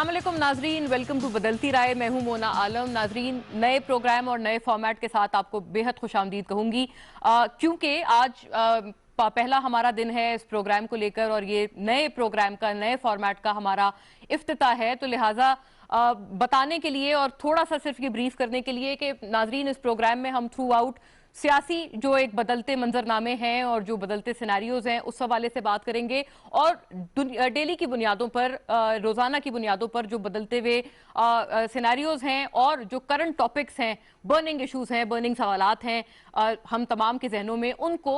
अस्सलाम वालेकुम नाजरीन, वेलकम टू बदलती राय। मैं हूं मोना आलम। नाजरीन, नए प्रोग्राम और नए फॉर्मेट के साथ आपको बेहद खुशामदीद कहूंगी, क्योंकि आज पहला हमारा दिन है इस प्रोग्राम को लेकर और ये नए प्रोग्राम का, नए फॉर्मेट का हमारा इफ्तिताह है। तो लिहाजा बताने के लिए और थोड़ा सा सिर्फ ये ब्रीफ करने के लिए कि नाजरीन, इस प्रोग्राम में हम थ्रू आउट सियासी जो एक बदलते मंजरनामे हैं और जो बदलते सिनेरियोज हैं उस हवाले से बात करेंगे और डेली की बुनियादों पर, रोजाना की बुनियादों पर जो बदलते हुए सिनेरियोज हैं और जो करंट टॉपिक्स हैं, बर्निंग इश्यूज हैं, बर्निंग सवालात हैं, हम तमाम के जहनों में, उनको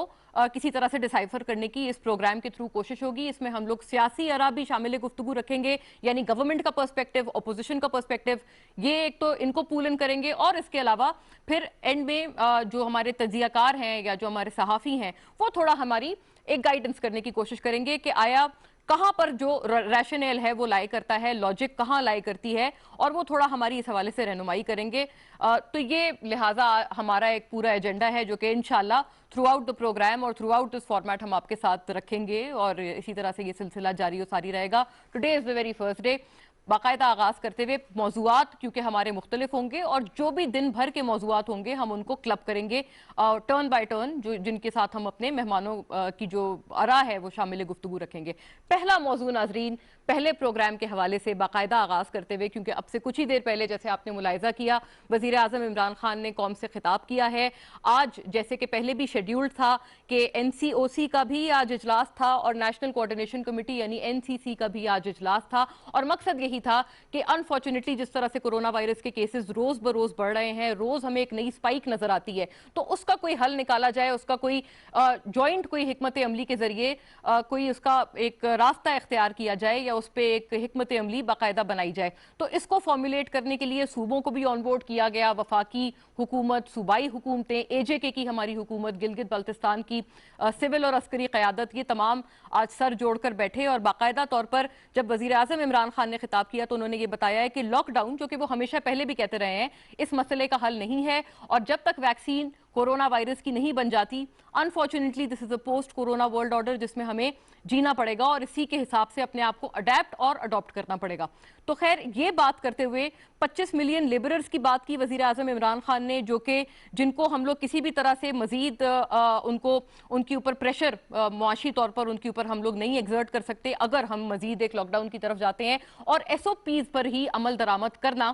किसी तरह से डिसाइफर करने की इस प्रोग्राम के थ्रू कोशिश होगी। इसमें हम लोग सियासी आरा भी शामिल गुफ्तगू रखेंगे, यानी गवर्नमेंट का पर्सपेक्टिव, अपोजिशन का पर्सपेक्टिव, ये एक तो इनको पूल इन करेंगे और इसके अलावा फिर एंड में जो हमारे तज्जियाकार हैं या जो हमारे सहाफ़ी हैं वो थोड़ा हमारी एक गाइडेंस करने की कोशिश करेंगे कि आया कहां पर जो रैशनल है वो लाई करता है, लॉजिक कहां लाई करती है, और वो थोड़ा हमारी इस हवाले से रहनुमाई करेंगे। तो ये लिहाजा हमारा एक पूरा एजेंडा है जो कि इंशाल्लाह थ्रू आउट द प्रोग्राम और थ्रू आउट दिस फॉर्मेट हम आपके साथ रखेंगे और इसी तरह से ये सिलसिला जारी और सारी रहेगा। Today is the very first day. बाकायदा आगाज करते हुए मौजूआत क्योंकि हमारे मुख्तलिफ होंगे और जो भी दिन भर के मौजूआत होंगे हम उनको क्लब करेंगे टर्न बाय टर्न, जो जिनके साथ हम अपने मेहमानों की जो आरा है वो शामिल गुफ्तगू रखेंगे। पहला मौजू नाजरीन, पहले प्रोग्राम के हवाले से बाकायदा आगाज करते हुए, क्योंकि अब से कुछ ही देर पहले जैसे आपने मुलाहिजा किया वजीर आजम इमरान खान ने कौम से खिताब किया है। आज जैसे कि पहले भी शेड्यूल्ड था कि NCOC का भी आज इजलास था और नेशनल कोऑर्डिनेशन कमेटी यानी NCC का भी आज इजलास था, और मकसद यही था कि अनफॉर्चुनेटली जिस तरह से कोरोना वायरस के केसेस रोज बरोज बढ़ रहे हैं, रोज हमें एक नई स्पाइक नजर आती है, तो उसका कोई हल निकाला जाए, उसका कोई जॉइंट कोई हिकमत अमली के जरिए कोई उसका एक रास्ता इख्तियार किया जाए या उस पर एक हिकमत अमली बाकायदा बनाई जाए। तो इसको फॉर्मुलेट करने के लिए सूबों को भी ऑनबोर्ड किया गया, वफाकी हुकूमत, सूबाई हुकूमतें, AJK की हमारी हुकूमत, गिलगित बल्तिस्तान की सिविल और अस्करी क़यादत, ये तमाम आज सर जोड़कर बैठे और बाकायदा तौर पर जब वजीर आजम इमरान खान ने खिताब किया तो उन्होंने ये बताया है कि लॉकडाउन, जो कि वो हमेशा पहले भी कहते रहे हैं, इस मसले का हल नहीं है और जब तक वैक्सीन कोरोना वायरस की नहीं बन जाती, unfortunately this is a post corona world order जिसमें हमें जीना पड़ेगा और इसी के हिसाब से अपने आप को अडेप्ट और अडॉप्ट करना पड़ेगा। तो खैर, ये बात करते हुए 25 मिलियन लेबरर्स की बात की वजीर आजम इमरान खान ने, जो कि जिनको हम लोग किसी भी तरह से मजीद उनको उनके ऊपर प्रेशर मुआशी तौर पर उनके ऊपर हम लोग नहीं एग्जर्ट कर सकते अगर हम मजीद एक लॉकडाउन की तरफ जाते हैं, और SOPs पर ही अमल दरामद करना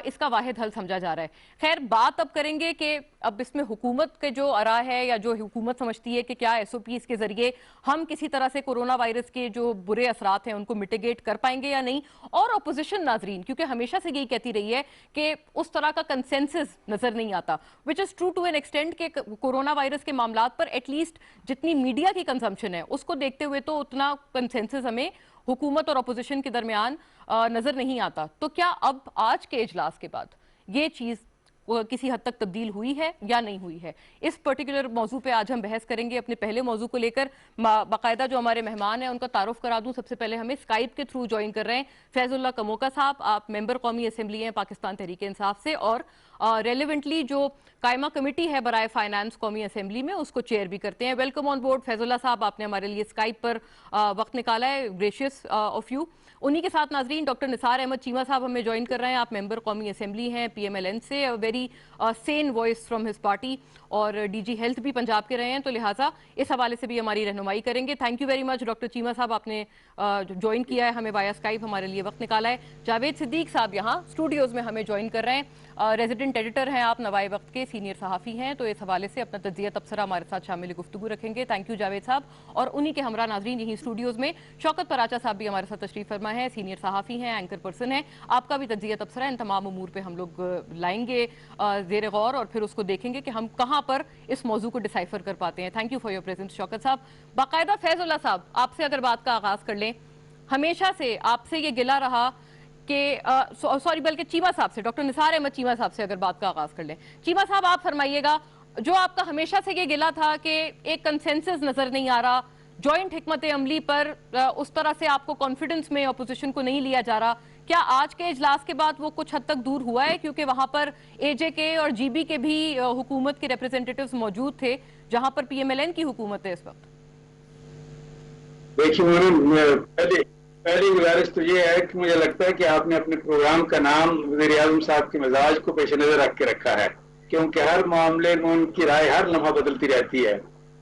इसका वाहिद हल समझा जा रहा है। खैर, बात अब करेंगे कि अब इसमें हुकूमत के जो आरा है या जो हुकूमत समझती है कि क्या SOPs के जरिए हम किसी तरह से कोरोना वायरस के जो बुरे असरात हैं उनको मिटिगेट कर पाएंगे या नहीं। और अपोजिशन नाजरीन, क्योंकि हमेशा से यही कहती रही है कि उस तरह का कंसेंसस नजर नहीं आता, which is true to an extent के कोरोना वायरस के मामलात पर एटलीस्ट जितनी मीडिया की कंजम्पशन है उसको देखते हुए तो उतना कंसेंसस हमें हुकूमत और अपोजिशन के दरमियान नजर नहीं आता। तो क्या अब आज के इजलास के बाद ये चीज किसी हद तक तब्दील हुई है या नहीं हुई है? इस पर्टिकुलर मौजू पे आज हम बहस करेंगे। अपने पहले मौजू को लेकर बाकायदा जो हमारे मेहमान हैं उनका तारुफ करा दूं। सबसे पहले हमें स्काइप के थ्रू ज्वाइन कर रहे हैं फैजुल्लाह कमोका साहब। आप मेंबर कौमी असेंबली हैं पाकिस्तान तहरीक इंसाफ से और रेलिवेंटली जो कायमा कमेटी है बराए फाइनेंस कौमी असेंबली में उसको चेयर भी करते हैं। वेलकम ऑन बोर्ड फैजुल्लाह साहब, आपने हमारे लिए स्काइप पर वक्त निकाला है, ग्रेशियस ऑफ यू। उन्हीं के साथ नाजरीन डॉक्टर निसार अहमद चीमा साहब हमें ज्वाइन कर रहे हैं। आप मेंबर कौमी असेंबली हैं PMLN से, very sane voice from his party, और DG हेल्थ भी पंजाब के रहे हैं, तो लिहाजा इस हवाले से भी हमारी रहनुमाई करेंगे। Thank you very much doctor Cheema साहब, आपने ज्वाइन किया है हमें वाया स्काइप, हमारे लिए वक्त निकाला है। जावेद सिद्दीक साहब यहाँ स्टूडियोज में हमें ज्वाइन कर रहे हैं। रेजिडेंट एडिटर हैं आप, नवाए वक्त के सीनियर सहाफ़ी हैं, तो इस हवाले से अपना तज्जिया तबसरा हमारे साथ शामिल गुफ्तगू रखेंगे। थैंक यू जावेद साहब। और उन्हीं के हमरा नाजरीन यहीं स्टूडियोज में शौकत पराचा साहब भी हमारे साथ तशरीफ फरमा है, सीनियर सहाफ़ी हैं, एंकर पर्सन हैं। आपका भी तज्जिया तबसरा इन तमाम उमूर पर हम लोग लाएंगे ज़ेर गौर और फिर उसको देखेंगे कि हम कहाँ पर इस मौजू को डिसाइफर कर पाते हैं। Thank you for your presence Shaukat साहब। बाकायदा फैजुल्लाह साहब, आपसे अगर बात का आगाज कर लें, हमेशा से आपसे ये गिला रहा कि सॉरी बल्कि चीमा साहब से, डॉक्टर निसार अहमद चीमा साहब से अगर बात का आगाज कर लें। चीमा साहब, आप फरमाइएगा, जो आपका हमेशा से ये गिला था कि एक कंसेंसस नजर नहीं आ रहा, जॉइंट हिकमत अमली पर उस तरह से आपको कॉन्फिडेंस में अपोजिशन को नहीं लिया जा रहा, क्या आज के इजलास के बाद वो कुछ हद तक दूर हुआ है? क्योंकि वहां पर AJK और GB के भी हुकूमत के रिप्रेजेंटेटिव्स मौजूद थे, जहां पर PMLN की हुकूमत है इस वक्त। देखिए, पहले पहली गुजारिश तो ये है कि मुझे लगता है कि आपने अपने प्रोग्राम का नाम वज़ीर आज़म साहब के मिजाज को पेश नजर रख के रखा है, क्योंकि हर मामले में उनकी राय हर लम्हा बदलती रहती है।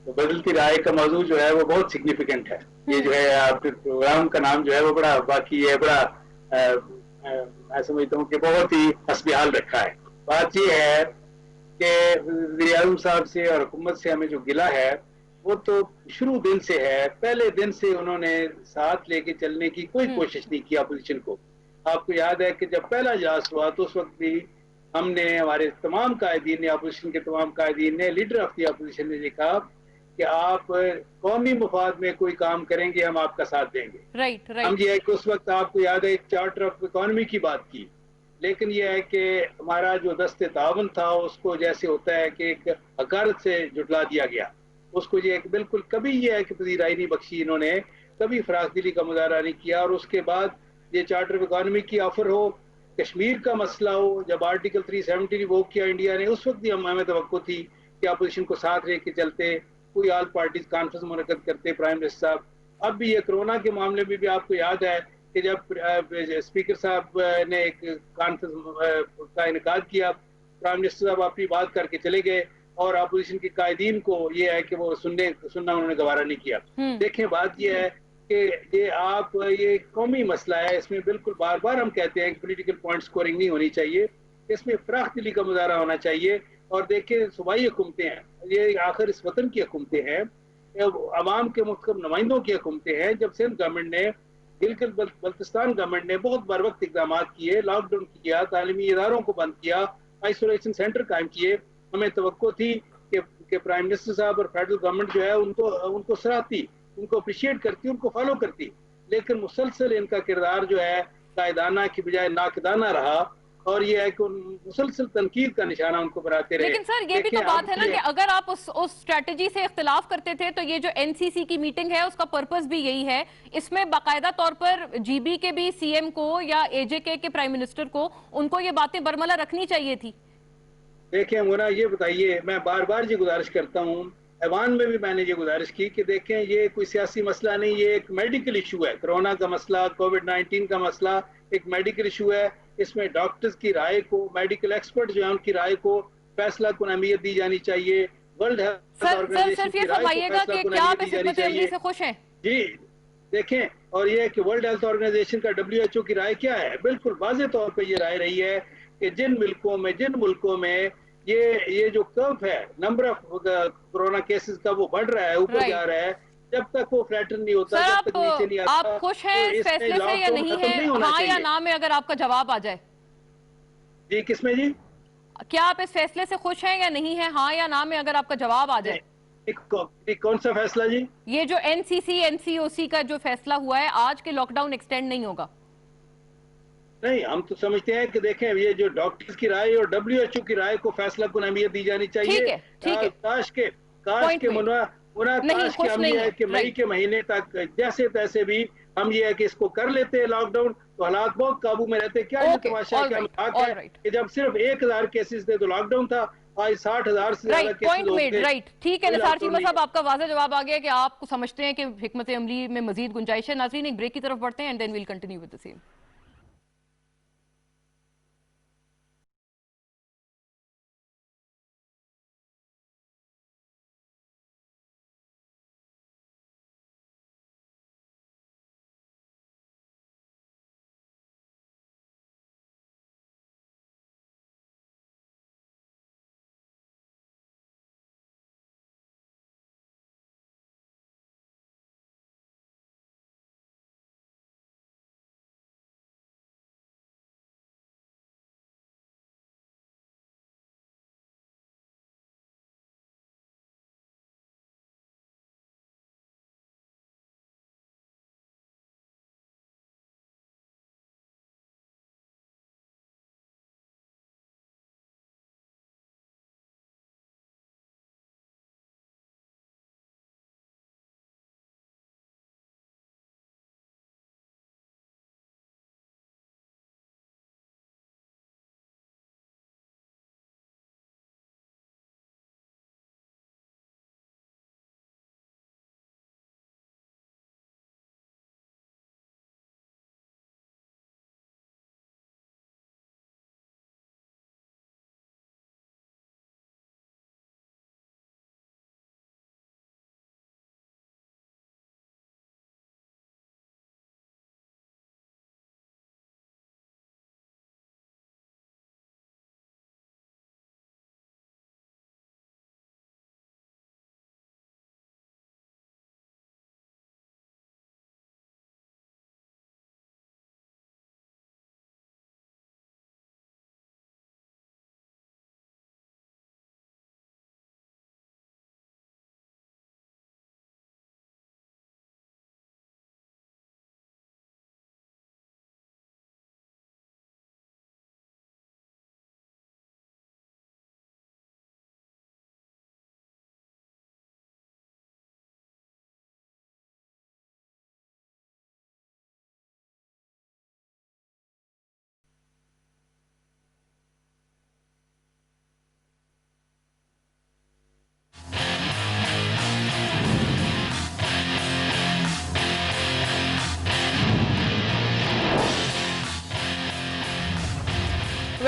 तो बदलती राय का मौजू जो है वो बहुत सिग्निफिकेंट है। ये जो है आपके प्रोग्राम का नाम जो है वो बड़ा बाकी है, बड़ा मैं समझता हूँ कि बहुत ही हस्बहाल रखा है। बात ये है कि वज़ीर आज़म साहब से और हुकूमत से हमें जो गिला है वो तो शुरू दिन से है। पहले दिन से उन्होंने साथ लेके चलने की कोई कोशिश नहीं की अपोजिशन को। आपको याद है कि जब पहला इजलास हुआ तो उस वक्त भी हमने, हमारे तमाम कायदीन ने, अपोजिशन के तमाम कायदीन ने, लीडर ऑफ दी अपोजिशन ने लिखा कि आप कौमी मफाद में कोई काम करेंगे हम आपका साथ देंगे। राइट हम राइट। ये है कि उस वक्त आपको याद है एक चार्टर ऑफ इकोनॉमी की बात की, लेकिन यह है कि हमारा जो दस्ते तावन था उसको जैसे होता है कि एक हकारत से जुटला दिया गया। उसको ये कि बिल्कुल कभी ये है कि पजीराई नहीं बख्शी इन्होंने, कभी फराख दिली का मुजाहरा नहीं किया। और उसके बाद ये चार्टर ऑफ इकोनॉमी की ऑफर हो, कश्मीर का मसला हो, जब आर्टिकल 370 रिवोक किया इंडिया ने, उस वक्त भी हमें तवक्को थी कि अपोजिशन को साथ लेके चलते, कोई ऑल पार्टीज कॉन्फ्रेंस मुनक्कद करते प्राइम मिनिस्टर साहब। अब भी ये कोरोना के मामले में भी आपको याद है कि जब स्पीकर साहब ने एक कॉन्फ्रेंस का इनकार किया, प्राइम मिनिस्टर साहब अपनी बात करके चले गए और अपोजिशन के कायदीन को ये है कि वो सुनना उन्होंने गवारा नहीं किया। देखें, बात ये है कि ये कौमी मसला है, इसमें बिल्कुल बार बार हम कहते हैं कि पोलिटिकल पॉइंट स्कोरिंग नहीं होनी चाहिए, इसमें फराख दिली का मुजाहरा होना चाहिए। और देखें, सूबाई हुकूमतें हैं, ये आखिर इस वतन की हुकूमतें हैं, अवाम के मुख्तलिफ नुमाइंदों की हुकूमतें हैं। जब सिंध गवर्नमेंट ने, गिलगित बल्तिस्तान गवर्नमेंट ने बहुत बर वक्त इकदाम किए, लॉकडाउन किया, तालीमी इदारों को बंद किया, आइसोलेशन सेंटर कायम किए, हमें तवक्को थी कि प्राइम मिनिस्टर साहब और फेडरल गवर्नमेंट जो है उनको उनको सराहती, उनको अप्रिशिएट करती, उनको फॉलो करती। लेकिन मुसलसल इनका किरदार जो है कायदाना की बजाय नाकदाना रहा, और ये है कि मुसलसल तनकीद का निशाना उनको बनाते रहे। लेकिन सर ये भी देखें तो बात अब है ना कि ये अगर आप उस स्ट्रेटजी से इख्तिलाफ करते थे तो ये जो एनसीसी की मीटिंग है उसका पर्पस भी यही है। इसमें बाकायदा तौर पर जीबी के भी सीएम को या एजेके के प्राइम मिनिस्टर को उनको ये बातें बरमला रखनी चाहिए थी। देखें मुना, ये बताइए, मैं बार बार ये गुजारिश करता हूँ, ऐवान में भी मैंने ये गुजारिश की कि देखें ये कोई सियासी मसला नहीं, ये एक मेडिकल इशू है। कोरोना का मसला, कोविड-19 का मसला एक मेडिकल इशू है। इसमें डॉक्टर्स की राय को, मेडिकल एक्सपर्ट जो है उनकी राय को फैसला कुन अहमियत दी जानी चाहिए। World health sir sir organisation सिर्फ ये की राय को फरमाइएगा फैसला कि कुन क्या अहमियत आप दी इस जानी हिकमत अमली चाहिए। से खुश हैं? जी देखें, और ये है कि वर्ल्ड हेल्थ ऑर्गेनाइजेशन का, WHO की राय क्या है, बिल्कुल वाजे तौर पर ये राय रही है कि जिन मुल्कों में ये जो कर्व है, नंबर ऑफ कोरोना केसेस का, वो बढ़ रहा है, ऊपर जा राइट। रहा है, जब तक वो फ्लैटन नहीं होता, सर जब तक नीचे नहीं आप आता, खुश तो हैं इस इसमें फैसले से या लॉकडाउन नहीं खत्म है? नहीं होना हाँ या चाहिए। ना में अगर आपका जवाब आ जाए। जी किसमें जी? क्या आप इस फैसले से खुश हैं या नहीं है? हाँ या ना में अगर आपका जवाब आ जाए। कौन सा फैसला जी? ये जो एनसीसी एनसीओसी का जो फैसला हुआ है आज के लॉकडाउन एक्सटेंड नहीं होगा। नहीं, हम तो समझते हैं कि देखें, ये जो डॉक्टर्स की राय और WHO की राय को फैसला कुन अहमियत दी जानी चाहिए। ठीक है ठीक है। काश पॉइंट के मेड। मुना मुना नहीं, काश के खुश हम नहीं ये है है, कि मई राइट। के महीने तक जैसे तैसे भी हम ये है कि इसको कर लेते हैं लॉकडाउन, तो हालात बहुत काबू में रहते। क्या ये ओके, तमाशा है, ऑल क्या राइट मजाक ऑल है राइट। कि जब सिर्फ 1000 केसेस थे तो लॉकडाउन था, आज 60,000 से ज्यादा राइट, केसेस पॉइंट हो मेड, गए, राइट। ठीक है कोई निसार लॉकडाउन चीमा नहीं साहब, है। आपका वाज़ेह जवाब आ गया कि आप समझते हैं कि हिकमत अमली में मजीद गुंजाइश है। नाज़रीन, एक ब्रेक की तरफ बढ़ते हैं and then will continue with the same.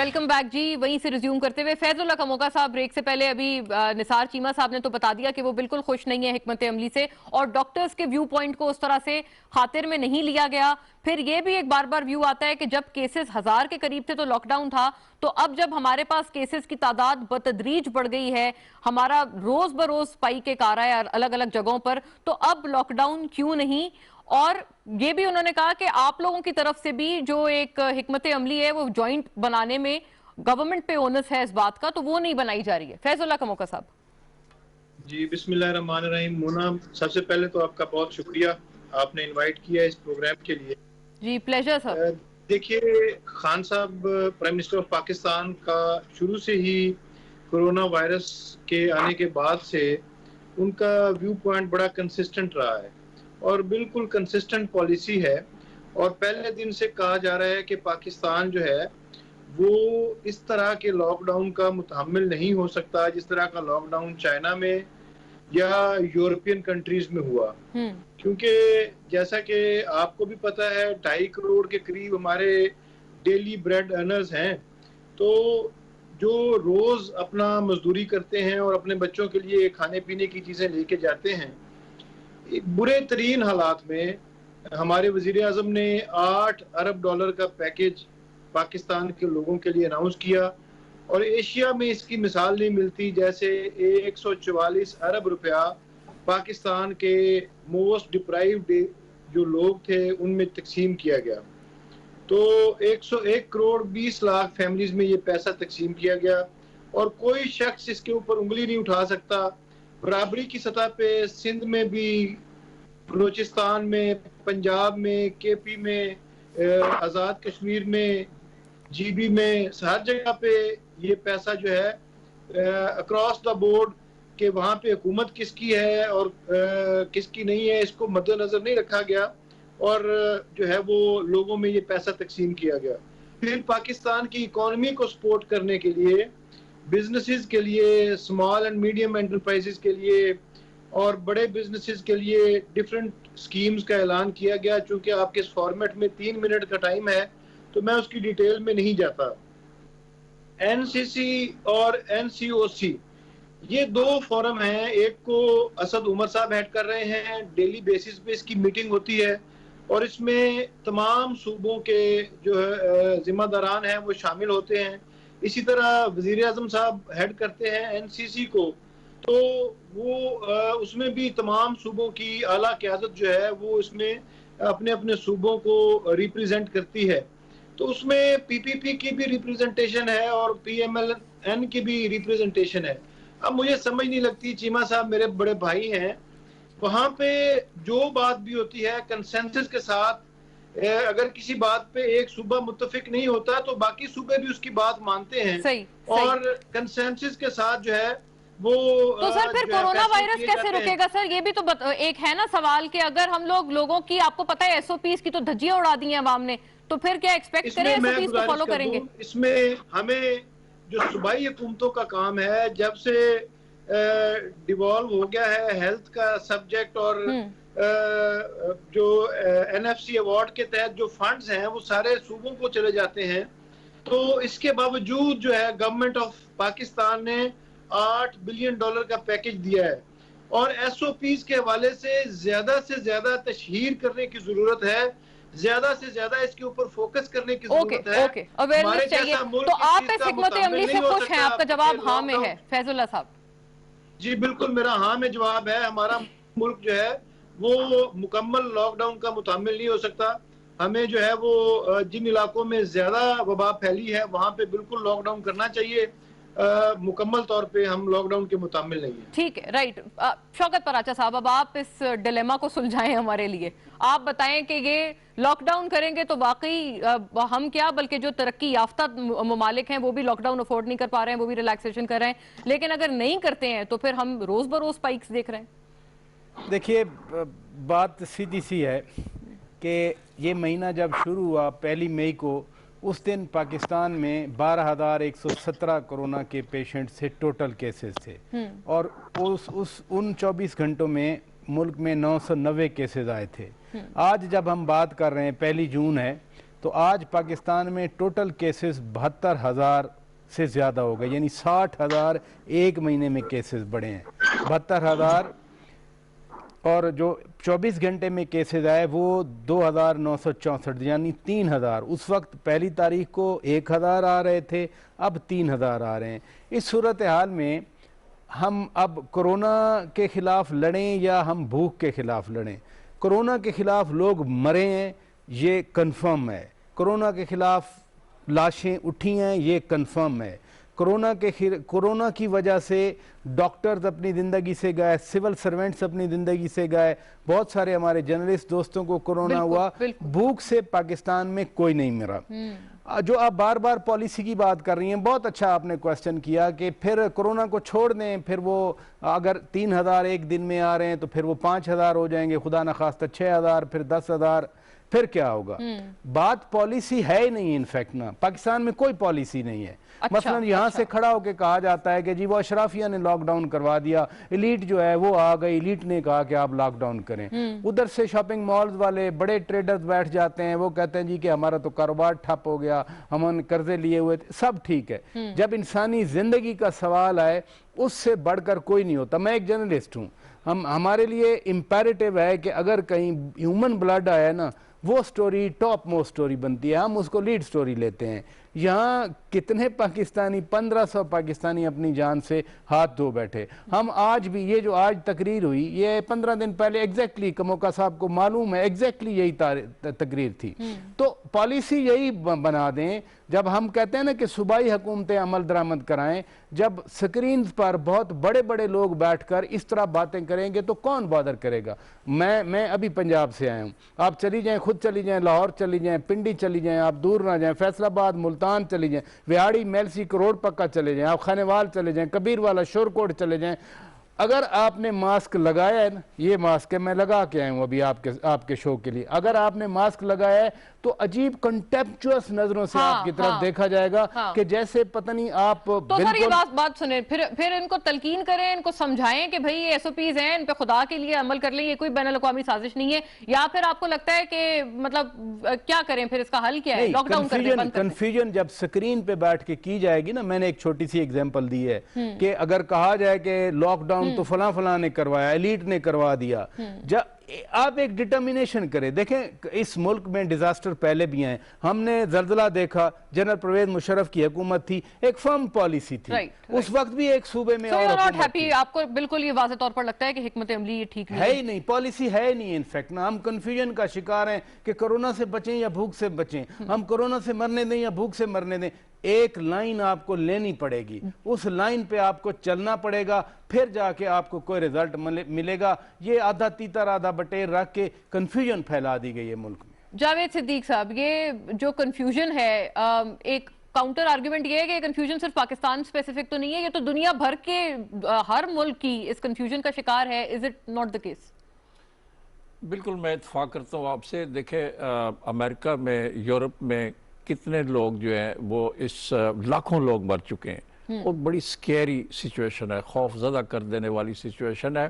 Welcome back जी। वहीं से रिज्यूम करते हुए फैजुल्लाह कमोका साहब, ब्रेक से पहले अभी निसार चीमा साहब ने तो बता दिया कि वो बिल्कुल खुश नहीं है हिकमत अमली से और डॉक्टर्स के व्यू पॉइंट को उस तरह से खातिर में नहीं लिया गया। फिर ये भी एक बार बार व्यू आता है कि जब केसेस 1000 के करीब थे तो लॉकडाउन था, तो अब जब हमारे पास केसेस की तादाद बतदरीज बढ़ गई है, हमारा रोज बरोज स्पाइक एक आ रहा है अलग अलग जगहों पर, तो अब लॉकडाउन क्यों नहीं। और ये भी उन्होंने कहा कि आप लोगों की तरफ से भी जो एक हिकमत अमली है वो जॉइंट बनाने में गवर्नमेंट पे ओनस है इस बात का, तो वो नहीं बनाई जा रही है। फैजुल्लाह कमोका साहब जी, बिस्मिल्लाहिर्रहमानिर्रहीम। मोना, सबसे पहले तो आपका बहुत शुक्रिया, आपने इनवाइट किया इस प्रोग्राम के लिए। जी प्लेजर सर। देखिए, खान साहब प्राइम मिनिस्टर ऑफ पाकिस्तान का शुरू से ही कोरोना वायरस के आने के बाद से उनका व्यू पॉइंट बड़ा कंसिस्टेंट रहा है और बिल्कुल कंसिस्टेंट पॉलिसी है। और पहले दिन से कहा जा रहा है कि पाकिस्तान जो है वो इस तरह के लॉकडाउन का मुतहम्मिल नहीं हो सकता जिस तरह का लॉकडाउन चाइना में या यूरोपियन कंट्रीज में हुआ। क्योंकि जैसा कि आपको भी पता है 2.5 करोड़ के करीब हमारे डेली ब्रेड अर्नर्स हैं, तो जो रोज अपना मजदूरी करते हैं और अपने बच्चों के लिए खाने पीने की चीजें लेके जाते हैं, बुरे तरीन हालात में हमारे वजीर आजम ने 8 अरब डॉलर का पैकेज पाकिस्तान के लोगों के लिए अनाउंस किया और एशिया में इसकी मिसाल नहीं मिलती। जैसे 144 अरब रुपया पाकिस्तान के मोस्ट डिप्राइव्ड जो लोग थे उनमें तकसीम किया गया। तो 101 करोड़ 20 लाख फैमिलीज में ये पैसा तकसीम किया गया और कोई शख्स इसके ऊपर उंगली नहीं उठा सकता। बराबरी की सतह पे सिंध में भी, बलूचिस्तान में, पंजाब में, केपी में, आज़ाद कश्मीर में, जीबी में, हर जगह पे ये पैसा जो है अक्रॉस द बोर्ड के वहाँ पे हुकूमत किसकी है और किसकी नहीं है इसको मद्देनजर नहीं रखा गया और जो है वो लोगों में ये पैसा तकसीम किया गया। फिर पाकिस्तान की इकोनॉमी को सपोर्ट करने के लिए, बिजनेसेस के लिए, स्मॉल एंड मीडियम एंटरप्राइजेस के लिए और बड़े बिजनेसेस के लिए डिफरेंट स्कीम्स का ऐलान किया गया। चूंकि आपके इस फॉर्मेट में 3 मिनट का टाइम है तो मैं उसकी डिटेल में नहीं जाता। एनसीसी और एनसीओसी ये 2 फोरम हैं, एक को असद उमर साहब हेड कर रहे हैं, डेली बेसिस पे इसकी मीटिंग होती है और इसमें तमाम सूबों के जो जिम्मेदारान हैं वो शामिल होते हैं। इसी तरह वजीर आजम साहब हेड करते हैं एनसीसी को, तो वो उसमें भी तमाम सूबों की आला क़यादत जो है वो इसमें अपने अपने सूबों को रिप्रेजेंट करती है। तो उसमें पीपीपी की भी रिप्रेजेंटेशन है और पीएमएलएन की भी रिप्रेजेंटेशन है। अब मुझे समझ नहीं लगती, चीमा साहब मेरे बड़े भाई हैं, वहां पे जो बात भी होती है कंसेंसस के साथ, अगर किसी बात पे एक सूबा मुत्तफिक नहीं होता तो बाकी सूबे भी उसकी बात मानते हैं। सही, और कंसेंसस के साथ जो है वो तो सर फिर कोरोना वायरस कैसे रुकेगा सर? ये भी तो एक है ना सवाल कि अगर हम लोगों की, आपको पता है एसओपीज की तो धज्जियां उड़ा दी हैं अवाम ने, तो फिर क्या एक्सपेक्ट करें एसओपीज को फॉलो करेंगे? इसमें हमें जो सूबाई हुकूमतों का काम है, जब से डिवॉल्व हो गया है हेल्थ का सब्जेक्ट और जो एनएफसी अवार्ड के तहत जो फंड्स हैं वो सारे सूबों को चले जाते हैं। तो इसके बावजूद जो है गवर्नमेंट ऑफ पाकिस्तान ने 8 बिलियन डॉलर का पैकेज दिया है और एसओपीज के हवाले से ज्यादा तशहीर करने की जरूरत है, ज्यादा से ज्यादा इसके ऊपर फोकस करने की जरूरत है। ओके, अवेयरनेस चाहिए। तो आप इस हिकमत अमली से खुश हैं? आपका जवाब हाँ में है फैजुल्लाह साहब? जी बिल्कुल, मेरा हाँ में जवाब है। हमारा मुल्क जो है वो मुकम्मल लॉकडाउन का मुतामिल नहीं हो सकता। हमें जो है वो जिन इलाकों में ज्यादा वबा फैली है वहां पे बिल्कुल लॉकडाउन करना चाहिए। मुकम्मल तौर पे हम लॉकडाउन के मुतामिल नहीं है। ठीक है, राइट। शौकत पराचा साहब, अब आप इस डिलेमा को सुलझाएं हमारे लिए। आप बताएं कि ये लॉकडाउन करेंगे तो वाकई हम क्या, बल्कि जो तरक्की याफ्ता ममालिक हैं वो भी लॉकडाउन अफोर्ड नहीं कर पा रहे हैं, वो भी रिलैक्सेशन कर रहे हैं, लेकिन अगर नहीं करते हैं तो फिर हम रोज बरोज स्पाइक्स देख रहे हैं। देखिए, बात सीधी सी है कि ये महीना जब शुरू हुआ 1 मई को, उस दिन पाकिस्तान में 12,117 कोरोना के पेशेंट से टोटल केसेस थे और उन 24 घंटों में मुल्क में 990 केसेस आए थे। आज जब हम बात कर रहे हैं 1 जून है, تو آج پاکستان میں ٹوٹل کیسز 72,000 سے زیادہ ہو گئے، یعنی 60,000 ایک مہینے میں کیسز بڑھے ہیں، 72,000، اور جو 24 گھنٹے میں کیسز آئے وہ 2,964، یعنی 3,000۔ اس وقت پہلی تاریخ کو 1,000 آ رہے تھے، اب 3,000 آ رہے ہیں۔ اس صورتحال میں ہم اب کرونا کے خلاف لڑیں یا ہم بھوک کے خلاف لڑیں؟ کرونا کے خلاف لوگ مرے ہیں، یہ کنفرم ہے۔ کرونا کے خلاف لاشیں اٹھی ہیں، یہ کنفرم ہے۔ کرونا کی وجہ سے ڈاکٹرز اپنی زندگی سے گئے، سول سرونٹس اپنی زندگی سے گئے، بہت سارے ہمارے جرنلسٹ دوستوں کو کرونا ہوا۔ بھوک سے پاکستان میں کوئی نہیں مرا۔ جو آپ بار بار پالیسی کی بات کر رہی ہیں، بہت اچھا آپ نے کوسچن کیا کہ پھر کرونا کو چھوڑ دیں، پھر وہ اگر 3,000 ایک دن میں آ رہے ہیں تو پھر وہ 5,000 ہو جائیں گے، خدا نخواستہ 6,000، پھر 10,000، پھر کیا ہوگا؟ بات پالیسی ہے ہی نہیں، انفیکٹ نا پاکستان میں کوئی پالیسی نہیں ہے۔ مثلا یہاں سے کھڑا ہو کے کہا جاتا ہے کہ جی وہ اشرافیہ نے لاک ڈاؤن کروا دیا، ایلیٹ جو ہے وہ آ گئی، ایلیٹ نے کہا کہ آپ لاک ڈاؤن کریں۔ ادھر سے شاپنگ مالز والے بڑے ٹریڈرز بیٹھ جاتے ہیں، وہ کہتے ہیں جی کہ ہمارا تو کاروبار ٹھپ ہو گیا، ہم نے قرضے لیے ہوئے تھے، سب ٹھیک ہے۔ جب انسانی زندگی کا سوال آئے اس سے بڑھ کر کوئی نہیں ہوتا۔ میں ایک جرنلسٹ ہوں، ہمارے لیے امپیریٹیو ہے کہ اگر کہیں ہیومن بلڈ آیا نا، وہ سٹوری ٹاپ موسٹ سٹوری بنتی ہے، ہم اس کو لیڈ سٹوری لیتے ہیں۔ یہاں کتنے پاکستانی، 1,500 پاکستانی اپنی جان سے ہاتھ دھو بیٹھے۔ ہم آج بھی، یہ جو آج تقریر ہوئی، یہ 15 دن پہلے ایگزیکٹلی کموکا صاحب کو معلوم ہے، ایگزیکٹلی یہی تقریر تھی۔ تو پالیسی یہی بنا دیں، جب ہم کہتے ہیں نا کہ صوبائی حکومتیں عمل درآمد کرائیں، جب سکرینز پر بہت بڑے بڑے لوگ بیٹھ کر اس طرح باتیں کریں گے تو کون بادر کرے گا؟ میں ابھی پنجاب سے آیا ہوں، آپ چلی جائیں، خود چلی جائیں، لاہور چلی جائیں، پنڈی چلی جائیں، آپ دور نہ جائیں، فیصل آباد، ملتان چلی جائیں، ویاڑی، میلسی، کروڑ پکا چلے جائیں، آپ خانیوال چلے جائیں، کبیر والا، شورکوٹ چلے جائیں، اگر آپ نے ماسک لگایا ہے نا، یہ ماسک ہے، میں لگا کے آیا ہوں ابھی آپ کے شو کے لیے، اگر آپ نے ماسک لگایا ہے تو عجیب کنٹیمپچوس نظروں سے آپ کی طرف دیکھا جائے گا کہ جیسے پتہ نہیں آپ تو سر یہ بات سنیں، پھر ان کو تلقین کریں، ان کو سمجھائیں کہ بھئی یہ ایس او پیز ہیں، ان پہ خدا کے لیے عمل کر لیں، یہ کوئی بین الاقوامی سازش نہیں ہے، یا پھر آپ کو لگتا ہے کہ مطلب کیا کریں، پھر اس کا حل کیا ہے؟ لاک ڈاؤن کر دیں، بند کر دیں؟ کنفیوژن جب سکرین پہ بیٹھ کے کی جائے گی نا، میں نے ایک چھوٹی سی ایگزامپل دی ہے کہ اگر کہا جائے کہ لاک ڈاؤن تو فلاں نے کروایا، ایلیٹ نے کروا دیا، آپ ایک ڈٹرمینیشن کریں۔ دیکھیں اس ملک میں ڈیزاسٹر پہلے بھی ہیں، ہم نے زلزلہ دیکھا، جنرل پرویز مشرف کی حکومت تھی، ایک فرم پالیسی تھی، اس وقت بھی ایک صوبے میں اور حکومت تھی۔ آپ کو بالکل یہ واضح طور پر لگتا ہے کہ حکمت عملی یہ ٹھیک نہیں ہے ہی نہیں، پالیسی ہے ہی نہیں۔ انفیکٹ نا ہم کنفیوژن کا شکار ہیں کہ کرونا سے بچیں یا بھوک سے بچیں، ہم کرونا سے مرنے دیں یا بھوک سے مرنے دیں۔ ایک لائن آپ کو لینی پڑے گی، اس لائن پہ آپ کو چلنا پڑے گا، پھر جا کے آپ کو کوئی رزلٹ ملے گا۔ یہ آدھا تیتر آدھا بٹیر رکھ کے کنفیوژن پھیلا دی گئی ہے ملک میں۔ جاوید صدیق صاحب، یہ جو کنفیوژن ہے، ایک کاؤنٹر آرگیومنٹ یہ ہے کہ کنفیوژن صرف پاکستان اسپیسیفک تو نہیں ہے، یہ تو دنیا بھر کے ہر ملک کی اس کنفیوژن کا شکار ہے۔ Is it not the case? بالکل میں اتفاق کرتا ہوں آپ سے۔ دیکھیں امریکہ میں، یورپ میں کتنے لوگ جو ہیں وہ اس لاکھوں لوگ مر چکے ہیں، اور بڑی سکیری سچویشن ہے، خوف زدہ کر دینے والی سچویشن ہے۔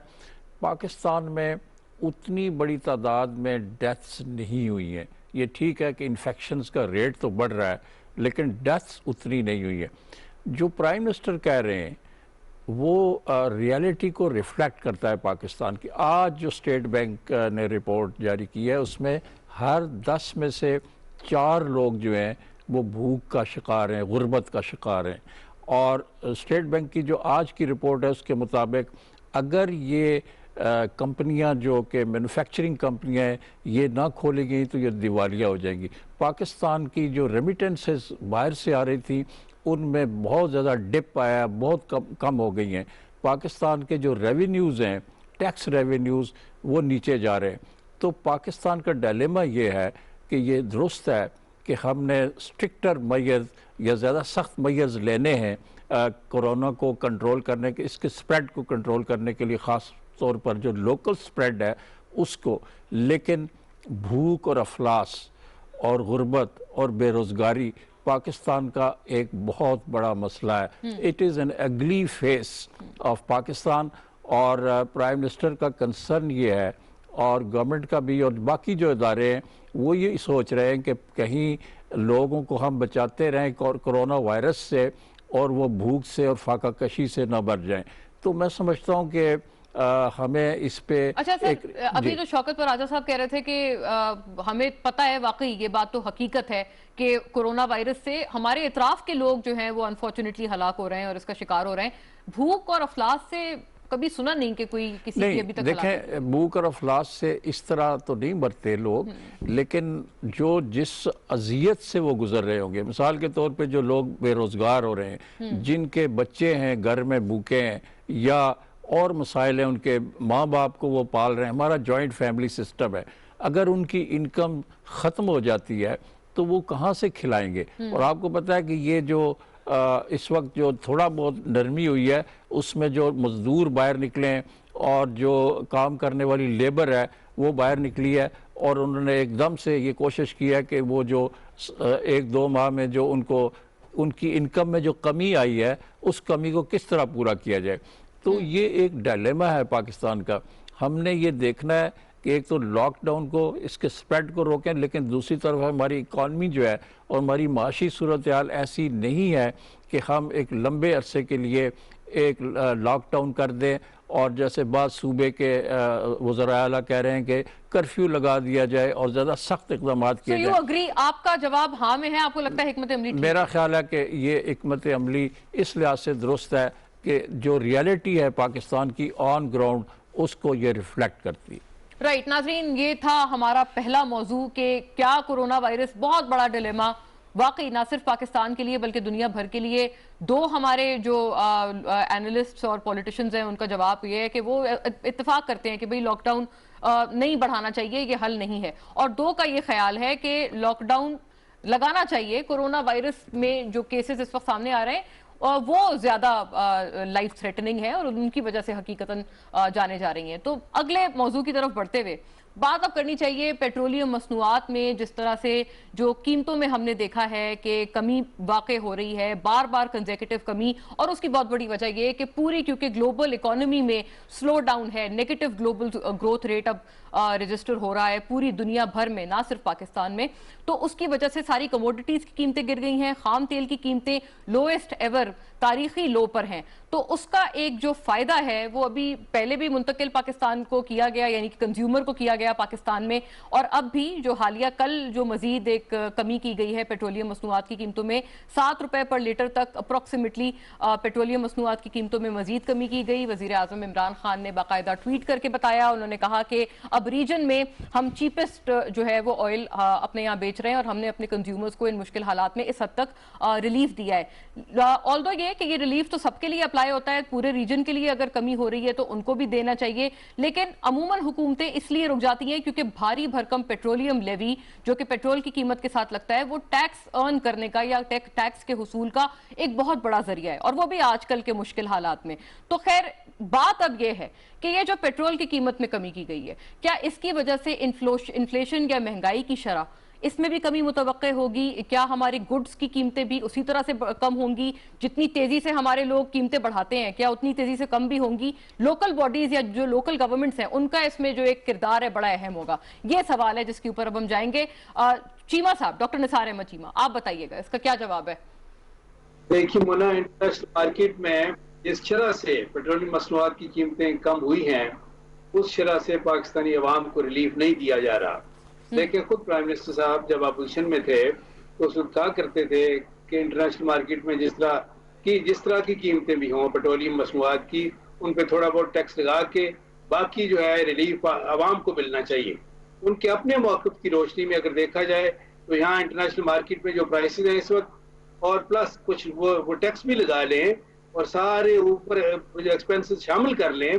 پاکستان میں اتنی بڑی تعداد میں ڈیتھس نہیں ہوئی ہیں۔ یہ ٹھیک ہے کہ انفیکشنز کا ریٹ تو بڑھ رہا ہے، لیکن ڈیتھس اتنی نہیں ہوئی ہیں۔ جو پرائم منسٹر کہہ رہے ہیں وہ ریالٹی کو ریفلیکٹ کرتا ہے پاکستان کی۔ آج جو اسٹیٹ بینک نے رپورٹ جاری کی ہے، اس میں ہر 10 میں سے 4 لوگ جو ہیں وہ بھوک کا شکار ہیں، غربت کا شکار ہیں۔ اور اسٹیٹ بینک کی جو آج کی رپورٹ ہے اس کے مطابق اگر یہ کمپنیاں جو کہ مینوفیکچرنگ کمپنیاں ہیں یہ نہ کھولیں گئی تو یہ دیوالیہ ہو جائیں گی۔ پاکستان کی جو ریمیٹنسز باہر سے آ رہی تھی ان میں بہت زیادہ ڈپ آیا، بہت کم ہو گئی ہیں۔ پاکستان کے جو ریونیوز ہیں، ٹیکس ریونیوز، وہ نیچے جا رہے ہیں۔ تو پاکستان کا ڈیلیما یہ ہے کہ یہ درست ہے کہ ہم نے سٹرکٹر میئرز یا زیادہ سخت میئرز لینے ہیں کورونا کو کنٹرول کرنے کے، اس کے سپریڈ کو کنٹرول کرنے کے لیے، خاص طور پر جو لوکل سپریڈ ہے اس کو۔ لیکن بھوک اور افلاس اور غربت اور بے روزگاری پاکستان کا ایک بہت بڑا مسئلہ ہے۔ اٹ از این اگلی فیس آف پاکستان، اور پرائم منسٹر کا کنسرن یہ ہے، اور گورنمنٹ کا بھی اور باقی جو ادارے ہیں وہ یہ سوچ رہے ہیں کہ کہیں لوگوں کو ہم بچاتے رہیں کورونا وائرس سے اور وہ بھوک سے اور فاقہ کشی سے نہ مر جائیں. تو میں سمجھتا ہوں کہ ہمیں اس پہ اچھا سر، ابھی جو شوکت پراجا صاحب کہہ رہے تھے کہ ہمیں پتہ ہے، واقعی یہ بات تو حقیقت ہے کہ کورونا وائرس سے ہمارے اطراف کے لوگ جو ہیں وہ انفارچونیٹلی ہلاک ہو رہے ہیں اور اس کا شکار ہو رہے ہیں. بھوک اور افلاس سے کبھی سنا نہیں کہ کوئی کسی کی ابھی تک دیکھیں بھوک اور افلاس سے اس طرح تو نہیں مرتے لوگ، لیکن جو جس اذیت سے وہ گزر رہے ہوں گے، مثال کے طور پہ جو لوگ بے روزگار ہو رہے ہیں، جن کے بچے ہیں گھر میں بھوکے ہیں یا اور مسائل ہیں، ان کے ماں باپ کو وہ پال رہے ہیں. ہمارا جوائنٹ فیملی سسٹم ہے، اگر ان کی انکم ختم ہو جاتی ہے تو وہ کہاں سے کھلائیں گے؟ اور آپ کو پتہ ہے کہ یہ جو اس وقت جو تھوڑا بہت نرمی ہوئی ہے، اس میں جو مزدور باہر نکلے ہیں اور جو کام کرنے والی لیبر ہے وہ باہر نکلی ہے، اور انہوں نے ایک دم سے یہ کوشش کی ہے کہ وہ جو 1-2 ماہ میں جو ان کی انکم میں جو کمی آئی ہے اس کمی کو کس طرح پورا کیا جائے. تو یہ ایک ڈائلیما ہے پاکستان کا. ہم نے یہ دیکھنا ہے کہ ایک تو لاک ڈاؤن کو، اس کے سپریڈ کو روکیں، لیکن دوسری طرف ہماری اکانومی جو ہے اور ہماری معاشی صورتحال ایسی نہیں ہے کہ ہم ایک لمبے عرصے کے لیے ایک لاک ڈاؤن کر دیں اور جیسے بعض صوبے کے وزراء اعلیٰ کہہ رہے ہیں کہ کرفیو لگا دیا جائے اور زیادہ سخت اقدامات کیے جائیں. اگری آپ کا جواب ہاں میں ہے؟ آپ کو لگتا ہے حکمت عملی ٹھیک؟ میرا خیال ہے کہ یہ حکمت عملی اس لحاظ سے درست ہے کہ جو ریالٹی ہے پاکستان کی آن گراؤنڈ اس کو یہ ریفلیکٹ کرتی ہے. رائٹ ناظرین، یہ تھا ہمارا پہلا موضوع کہ کیا کورونا وائرس بہت بڑا ڈیلیما واقعی نہ صرف پاکستان کے لیے بلکہ دنیا بھر کے لیے. دو ہمارے جو اینالسٹس اور پولیٹیشنز ہیں ان کا جواب یہ ہے کہ وہ اتفاق کرتے ہیں کہ بھئی لاک ڈاؤن نہیں بڑھانا چاہیے، یہ حل نہیں ہے. اور دو کا یہ خیال ہے کہ لاک ڈاؤن لگانا چاہیے. کورونا وائرس میں جو کیسز اس وقت سامنے آ رہے ہیں وہ زیادہ لائف تھریٹننگ ہے اور ان کی وجہ سے حقیقتاً جانے جا رہی ہیں. تو اگلے موضوع کی طرف بڑھتے ہوئے بات اب کرنی چاہیے پیٹرولیم مصنوعات میں. جس طرح سے جو قیمتوں میں ہم نے دیکھا ہے کہ کمی واقع ہو رہی ہے، بار بار کنزیکٹیو کمی، اور اس کی بہت بڑی وجہ یہ ہے کہ پوری کیونکہ گلوبل اکانومی میں سلو ڈاؤن ہے، نیگیٹو گلوبل گروتھ ریٹ اب رجسٹر ہو رہا ہے پوری دنیا بھر میں، نہ صرف پاکستان میں. تو اس کی وجہ سے ساری کموڈیٹیز کی قیمتیں گر گئی ہیں، خام تیل کی قیمتیں لوئسٹ ایور تاریخی لو پر ہیں. تو اس کا ایک جو فائدہ ہے وہ ابھی پہلے بھی منتقل پاکستان کو کیا گیا، یعنی کہ کنزیومر کو کیا گیا پاکستان میں، اور اب بھی جو حالیہ کل جو مزید ایک کمی کی گئی ہے پیٹرولیم مصنوعات کی قیمتوں میں، 7 روپے پر لیٹر تک اپروکسیمیٹلی پیٹرولیم مصنوعات کی قیمتوں میں مزید کمی کی گئی. وزیر اعظم عمران خان نے باقاعدہ ٹویٹ کر کے بتایا، انہوں نے کہا کہ اب ریجن میں ہم چیپسٹ جو ہے وہ آئل اپنے یہاں بیچ رہے ہیں اور ہم نے اپنے کنزیومرز کو ان مشکل حالات میں اس حد تک ریلیف دیا ہے. آلدو یہ کہ یہ ریلیف تو سب کے لیے اپلائی ہوتا ہے، پورے ریجن کے لیے اگر کمی ہو رہی ہے تو ان کو بھی دینا چاہیے، لیکن عموماً حکومتیں اس لیے رک جاتی ہیں کیونکہ بھاری بھرکم پیٹرولیم لیوی جو کہ پیٹرول کی قیمت کے ساتھ لگتا ہے وہ ٹیکس ارن کرنے کا یا ٹیکس کے حصول کا ایک بہت بڑا ذریعہ ہے، اور وہ بھی آج کل کے مشکل حالات میں. تو خیر بات اب یہ ہے کہ یہ جو پیٹرول کی قیمت میں کمی کی گئی ہے، کیا اس کی وجہ سے انفلیشن یا مہنگائی کی شرح اس میں بھی کمی متوقع ہوگی؟ کیا ہماری گڈز کی قیمتیں بھی اسی طرح سے کم ہوں گی؟ جتنی تیزی سے ہمارے لوگ قیمتیں بڑھاتے ہیں کیا اتنی تیزی سے کم بھی ہوں گی؟ لوکل باڈیز یا جو لوکل گورنمنٹس ہیں ان کا اس میں جو ایک کردار ہے بڑا اہم ہوگا. یہ سوال ہے جس کے اوپر اب ہم جائیں گے. چیمہ صاحب، ڈاکٹر نثار احمد چیمہ، آپ بتائیے گا اس کا کیا جواب ہے؟ دیکھیے مونا، انٹرنیشنل مارکیٹ میں جس شرح سے پیٹرولیم مصنوعات کی قیمتیں کم ہوئی ہیں اس شرح سے پاکستانی عوام کو ریلیف نہیں دیا جا رہا. لیکن خود پرائم منسٹر صاحب جب اپوزیشن میں تھے تو اس وقت کہا کرتے تھے کہ انٹرنیشنل مارکیٹ میں جس طرح کی قیمتیں بھی ہوں پیٹرولیم مصنوعات کی، ان پہ تھوڑا بہت ٹیکس لگا کے باقی جو ہے ریلیف عوام کو ملنا چاہیے. ان کے اپنے موقف کی روشنی میں اگر دیکھا جائے تو یہاں انٹرنیشنل مارکیٹ میں جو پرائسز ہیں اس وقت، اور پلس کچھ وہ ٹیکس بھی لگا لیں اور سارے اوپر جو ایکسپینسز شامل کر لیں،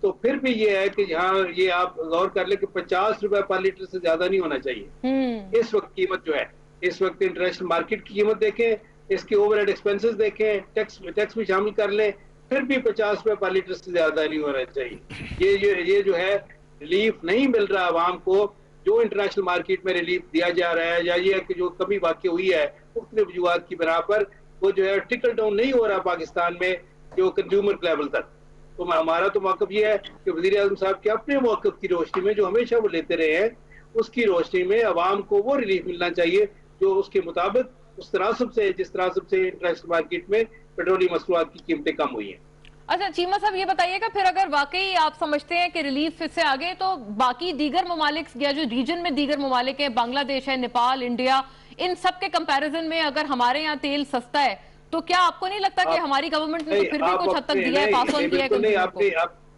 تو پھر بھی یہ ہے کہ یہاں یہ آپ غور کر لیں کہ 50 روپے پر لیٹر سے زیادہ نہیں ہونا چاہیے اس وقت قیمت جو ہے. اس وقت انٹرنیشنل مارکیٹ کی قیمت دیکھیں، اس کے اوور ہیڈ ایکسپینسز دیکھیں، ٹیکس بھی شامل کر لیں، پھر بھی 50 روپے پر لیٹر سے زیادہ نہیں ہونا چاہیے. یہ جو ہے ریلیف نہیں مل رہا عوام کو جو انٹرنیشنل مارکیٹ میں ریلیف دیا جا رہا ہے، یا یہ ہے کہ جو کمی واقع ہوئی ہے مختلف وجوہات کی بنا پر وہ جو ہے ٹرکل ڈاؤن نہیں ہو رہا پاکستان میں جو کنزیومر لیول تک. تو ہمارا تو موقف یہ ہے کہ وزیر اعظم صاحب کے اپنے موقف کی روشنی میں جو ہمیشہ وہ لیتے رہے ہیں، उसकी रोशनी में अवाम को वो रिलीफ मिलना चाहिए जो उसके मुताबिक उस तनासब से, जिस तनासब से इंटरनेशनल मार्केट में पेट्रोलियम मसनूआत की कीमतें कम हुई हैं। अच्छा चीमा साहब, ये बताइएगा फिर अगर वाकई आप समझते हैं कि रिलीफ इससे आगे, तो बाकी दीगर ममालिक या जो रीजन में दीगर ममालिक हैं, बांग्लादेश है, नेपाल, इंडिया, इन सब के कंपैरिजन में अगर हमारे यहाँ तेल सस्ता है तो क्या आपको नहीं लगता कि हमारी गवर्नमेंट ने तो फिर भी कुछ हद तक दिया है, पास ऑन किया है कंज्यूमर को?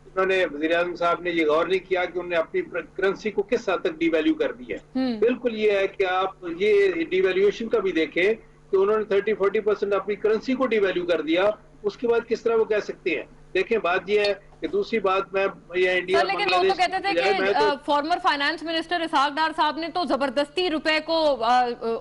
उन्होंने वज़ीर आज़म साहब ने ये गौर नहीं किया कि उन्होंने अपनी करेंसी को किस हद तक डिवैल्यू कर दिया है। बिल्कुल ये है कि आप ये डिवैल्यूएशन का भी देखें कि उन्होंने 30-40% अपनी करेंसी को डिवैल्यू कर दिया, उसके बाद किस तरह वो कह सकते हैं। देखें बात ये है कि दूसरी बात, मैं ये इंडिया लेकिन लोग तो कहते थे कि फॉर्मर फाइनेंस मिनिस्टर इसहाक डार साहब ने तो जबरदस्ती रुपए को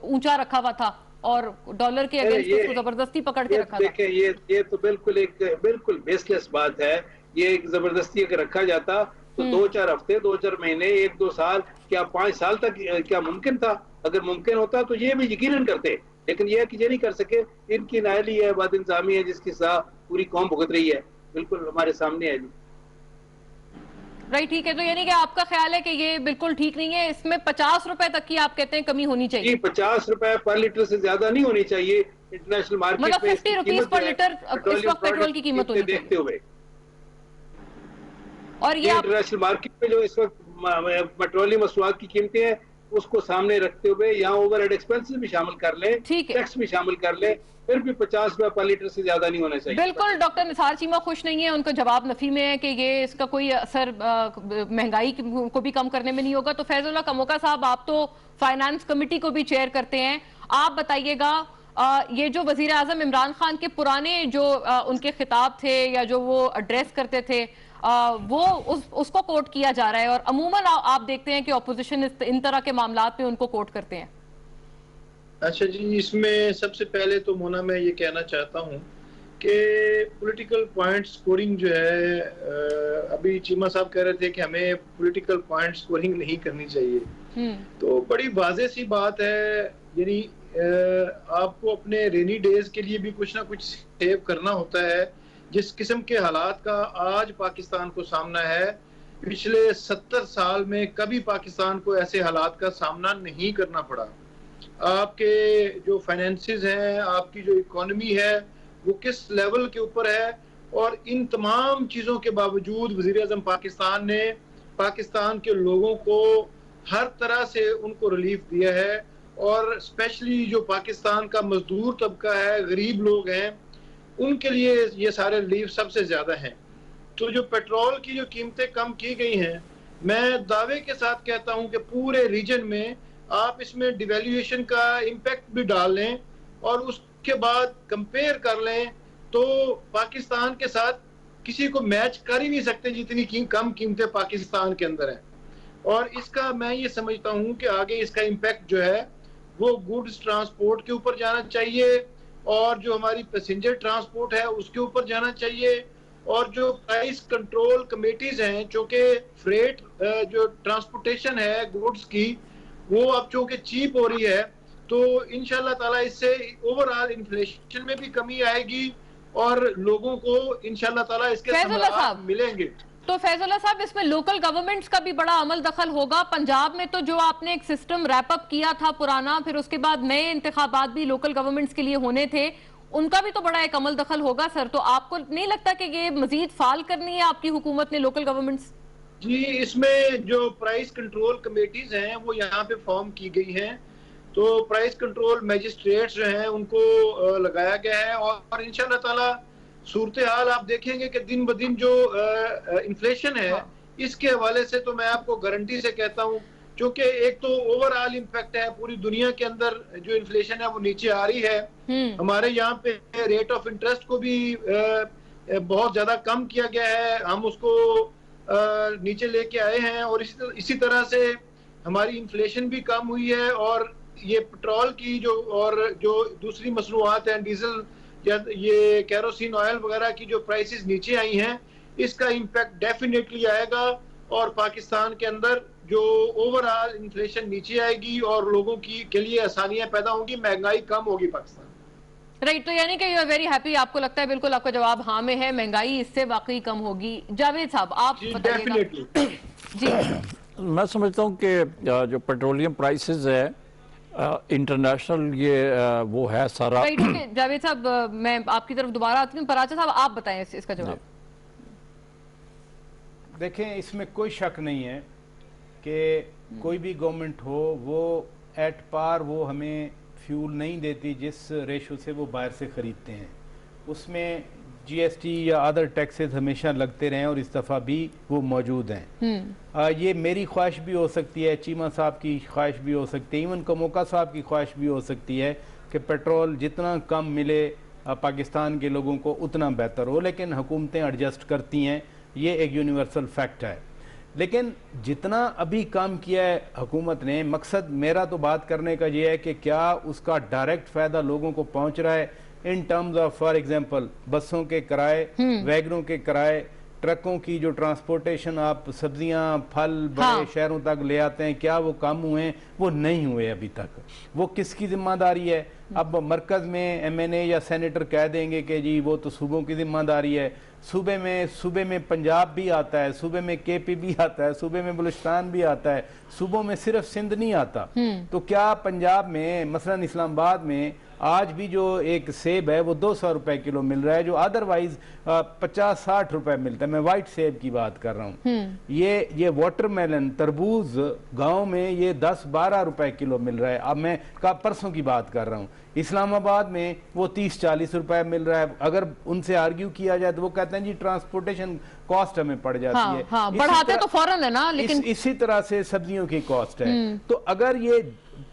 ऊंचा रखा हुआ था और डॉलर के अगेंस्ट उसको जबरदस्ती पकड़ के रखा था। देखें ये तो बिल्कुल बेसलेस बात है। ये एक जबरदस्ती अगर रखा जाता तो 2-4 हफ्ते, 2-4 महीने, 1-2 साल, क्या 5 साल तक क्या मुमकिन था? अगर मुमकिन होता तो ये भी यकीनन करते, लेकिन ये कि ये नहीं कर सके। इनकी नाअहली है, बदइंतजामी है, जिसकी सजा पूरी कौम भुगत रही है, बिल्कुल हमारे सामने है जी। राइट, ठीक है। तो यानी कि आपका ख्याल है कि ये बिल्कुल ठीक नहीं है, इसमें 50 रुपए तक की आप कहते हैं कमी होनी चाहिए? जी, 50 रुपए पर लीटर से ज्यादा नहीं होनी चाहिए इंटरनेशनल मार्केट में। मतलब 50 रुपीज पर लीटर इस वक्त पेट्रोल की कीमत होनी चाहिए देखते हुए। और ये इंटरनेशनल मार्केट में जो इस वक्त पेट्रोलियम मसनूआत की कीमतें हैं उसको सामने रखते हुए यहाँ ओवरहेड एक्सपेंसेस भी शामिल कर ले, टैक्स भी शामिल कर ले, फिर भी 50 रुपए पर लीटर से ज्यादा नहीं होना चाहिए। बिल्कुल डॉक्टर निसार चीमा खुश नहीं है, उनको जवाब नफी में है कि ये इसका कोई असर महंगाई को भी कम करने में नहीं होगा। तो फैजुल्लाह कमोका साहब, आप तो फाइनेंस कमेटी को भी चेयर करते हैं, आप बताइएगा ये जो वजीर आजम इमरान खान के पुराने जो उनके खिताब थे या जो वो एड्रेस करते थे वो उसको कोट किया जा रहा है और अमूमन आप देखते हैं कि ऑपोजिशन इन तरह के मामलात में उनको कोट करते हैं। अच्छा जी, इसमें सबसे पहले तो मोना मैं ये कहना चाहता हूँ कि पॉलिटिकल पॉइंट स्कोरिंग जो है, अभी चीमा साहब कह रहे थे कि हमें पॉलिटिकल पॉइंट स्कोरिंग नहीं करनी चाहिए, तो बड़ी वाज़ेह सी बात है। यानी आपको अपने रेनी डेज के लिए भी कुछ ना कुछ सेव करना होता है। जिस किस्म के हालात का आज पाकिस्तान को सामना है, पिछले 70 साल में कभी पाकिस्तान को ऐसे हालात का सामना नहीं करना पड़ा। आपके जो फाइनेंसेस हैं, आपकी जो इकोनॉमी है, वो किस लेवल के ऊपर है, और इन तमाम चीज़ों के बावजूद वज़ीर आज़म पाकिस्तान ने पाकिस्तान के लोगों को हर तरह से उनको रिलीफ दिया है। और स्पेशली जो पाकिस्तान का मजदूर तबका है, गरीब लोग हैं, उनके लिए ये सारे रिलीफ सबसे ज़्यादा हैं। तो जो पेट्रोल की जो कीमतें कम की गई हैं, मैं दावे के साथ कहता हूं कि पूरे रीजन में आप इसमें डिवैल्यूएशन का इम्पैक्ट भी डाल लें और उसके बाद कंपेयर कर लें तो पाकिस्तान के साथ किसी को मैच कर ही नहीं सकते जितनी कम कीमतें पाकिस्तान के अंदर हैं। और इसका मैं ये समझता हूं कि आगे इसका इम्पैक्ट जो है वो गुड्स ट्रांसपोर्ट के ऊपर जाना चाहिए और जो हमारी पैसेंजर ट्रांसपोर्ट है उसके ऊपर जाना चाहिए, और जो प्राइस कंट्रोल कमेटीज हैं, चूंकि फ्रेट जो ट्रांसपोर्टेशन है गुड्स की, वो अब चूंकि चीप हो रही है, तो इंशाल्लाह ताला इससे ओवरऑल इन्फ्लेशन में भी कमी आएगी और लोगों को इंशाल्लाह ताला इसके समाधान मिलेंगे। तो फैजुल्लाह साहब, इसमें लोकल गवर्नमेंट्स का भी बड़ा अमल दखल होगा। पंजाब में तो जो आपने एक सिस्टम रैप अप किया था पुराना, फिर उसके बाद नए इंतखाबात भी लोकल गवर्नमेंट्स के लिए होने थे, उनका भी तो बड़ा एक अमल दखल होगा सर। तो आपको नहीं लगता कि ये मजीद फाल करनी है आपकी हुकूमत ने लोकल गवर्नमेंट्स? जी, इसमें जो प्राइस कंट्रोल कमेटीज हैं वो यहाँ पे फॉर्म की गई हैं, तो प्राइस कंट्रोल मैजिस्ट्रेट्स जो हैं उनको लगाया गया है और इंशाल्लाह ताला सूरत हाल आप देखेंगे कि दिन ब दिन जो इन्फ्लेशन है, इसके हवाले से तो मैं आपको गारंटी से कहता हूँ, क्योंकि एक तो ओवरऑल इम्पैक्ट है, पूरी दुनिया के अंदर जो इन्फ्लेशन है वो नीचे आ रही है। हमारे यहाँ पे रेट ऑफ इंटरेस्ट को भी बहुत ज्यादा कम किया गया है, हम उसको नीचे लेके आए हैं, और इसी तरह से हमारी इन्फ्लेशन भी कम हुई है। और ये पेट्रोल की जो दूसरी मसनूआत हैं, डीजल या ये कैरोसिन ऑयल वगैरह की जो प्राइसेस नीचे आई हैं, इसका इम्पैक्ट डेफिनेटली आएगा और पाकिस्तान के अंदर जो ओवरऑल इन्फ्लेशन नीचे आएगी और लोगों की के लिए आसानियां पैदा होंगी, महंगाई कम होगी पाकिस्तान। राइट, तो यानी कि यू आर वेरी हैप्पी, आपको लगता है बिल्कुल आपका जवाब हाँ में है, महंगाई इससे वाकई कम होगी। जावेद साहब आप बताइएगा। डेफिनेटली जी, मैं समझता हूँ कि जो पेट्रोलियम प्राइसेस है इंटरनेशनल ये वो है सारा। राइट, ओके जावेद साहब, मैं आपकी तरफ दोबारा आती हूँ, पराचा साहब आप बताएं इसका जवाब। देखें, इसमें कोई शक नहीं है कि कोई भी गवर्नमेंट हो वो एट पार वो हमें फ्यूल नहीं देती जिस रेशो से वो बाहर से ख़रीदते हैं। उसमें जीएसटी या अदर टैक्सेस हमेशा लगते रहे और इस दफ़ा भी वो मौजूद हैं। ये मेरी ख्वाहिश भी हो सकती है, चीमा साहब की ख्वाहिश भी हो सकती है, इवन कमोका साहब की ख्वाहिश भी हो सकती है कि पेट्रोल जितना कम मिले पाकिस्तान के लोगों को उतना बेहतर हो, लेकिन हुकूमतें एडजस्ट करती हैं, ये एक यूनिवर्सल फैक्ट है। लेकिन जितना अभी काम किया है हुकूमत ने, मकसद मेरा तो बात करने का ये है कि क्या उसका डायरेक्ट फ़ायदा लोगों को पहुंच रहा है in terms of, for example बसों के किराए, वैगनों के किराए, ट्रकों की जो ट्रांसपोर्टेशन, आप सब्जियां फल बड़े शहरों तक ले आते हैं, क्या वो कम हुए हैं? वो नहीं हुए अभी तक। वो किसकी जिम्मेदारी है? अब मरकज में एमएनए या सेनेटर कह देंगे कि जी वो तो सूबों की जिम्मेदारी है। सूबे में पंजाब भी आता है, सूबे में केपी भी आता है, सूबे में बलूचिस्तान भी आता है, सूबों में सिर्फ सिंध नहीं आता। तो क्या पंजाब में मसलन इस्लामाबाद में आज भी जो एक सेब है वो 200 रुपए किलो मिल रहा है, जो अदरवाइज 50-60 रुपए मिलता है। मैं वाइट सेब की बात कर रहा हूँ। ये वाटरमेलन, तरबूज गांव में ये 10-12 रुपए किलो मिल रहा है। अब मैं परसों की बात कर रहा हूँ। इस्लामाबाद में वो 30-40 रुपए मिल रहा है। अगर उनसे आर्ग्यू किया जाए तो वो कहते हैं जी ट्रांसपोर्टेशन कॉस्ट हमें पड़ जाती है। बढ़ाते तो फौरन है ना, लेकिन इसी तरह से सब्जियों की कॉस्ट है। तो अगर ये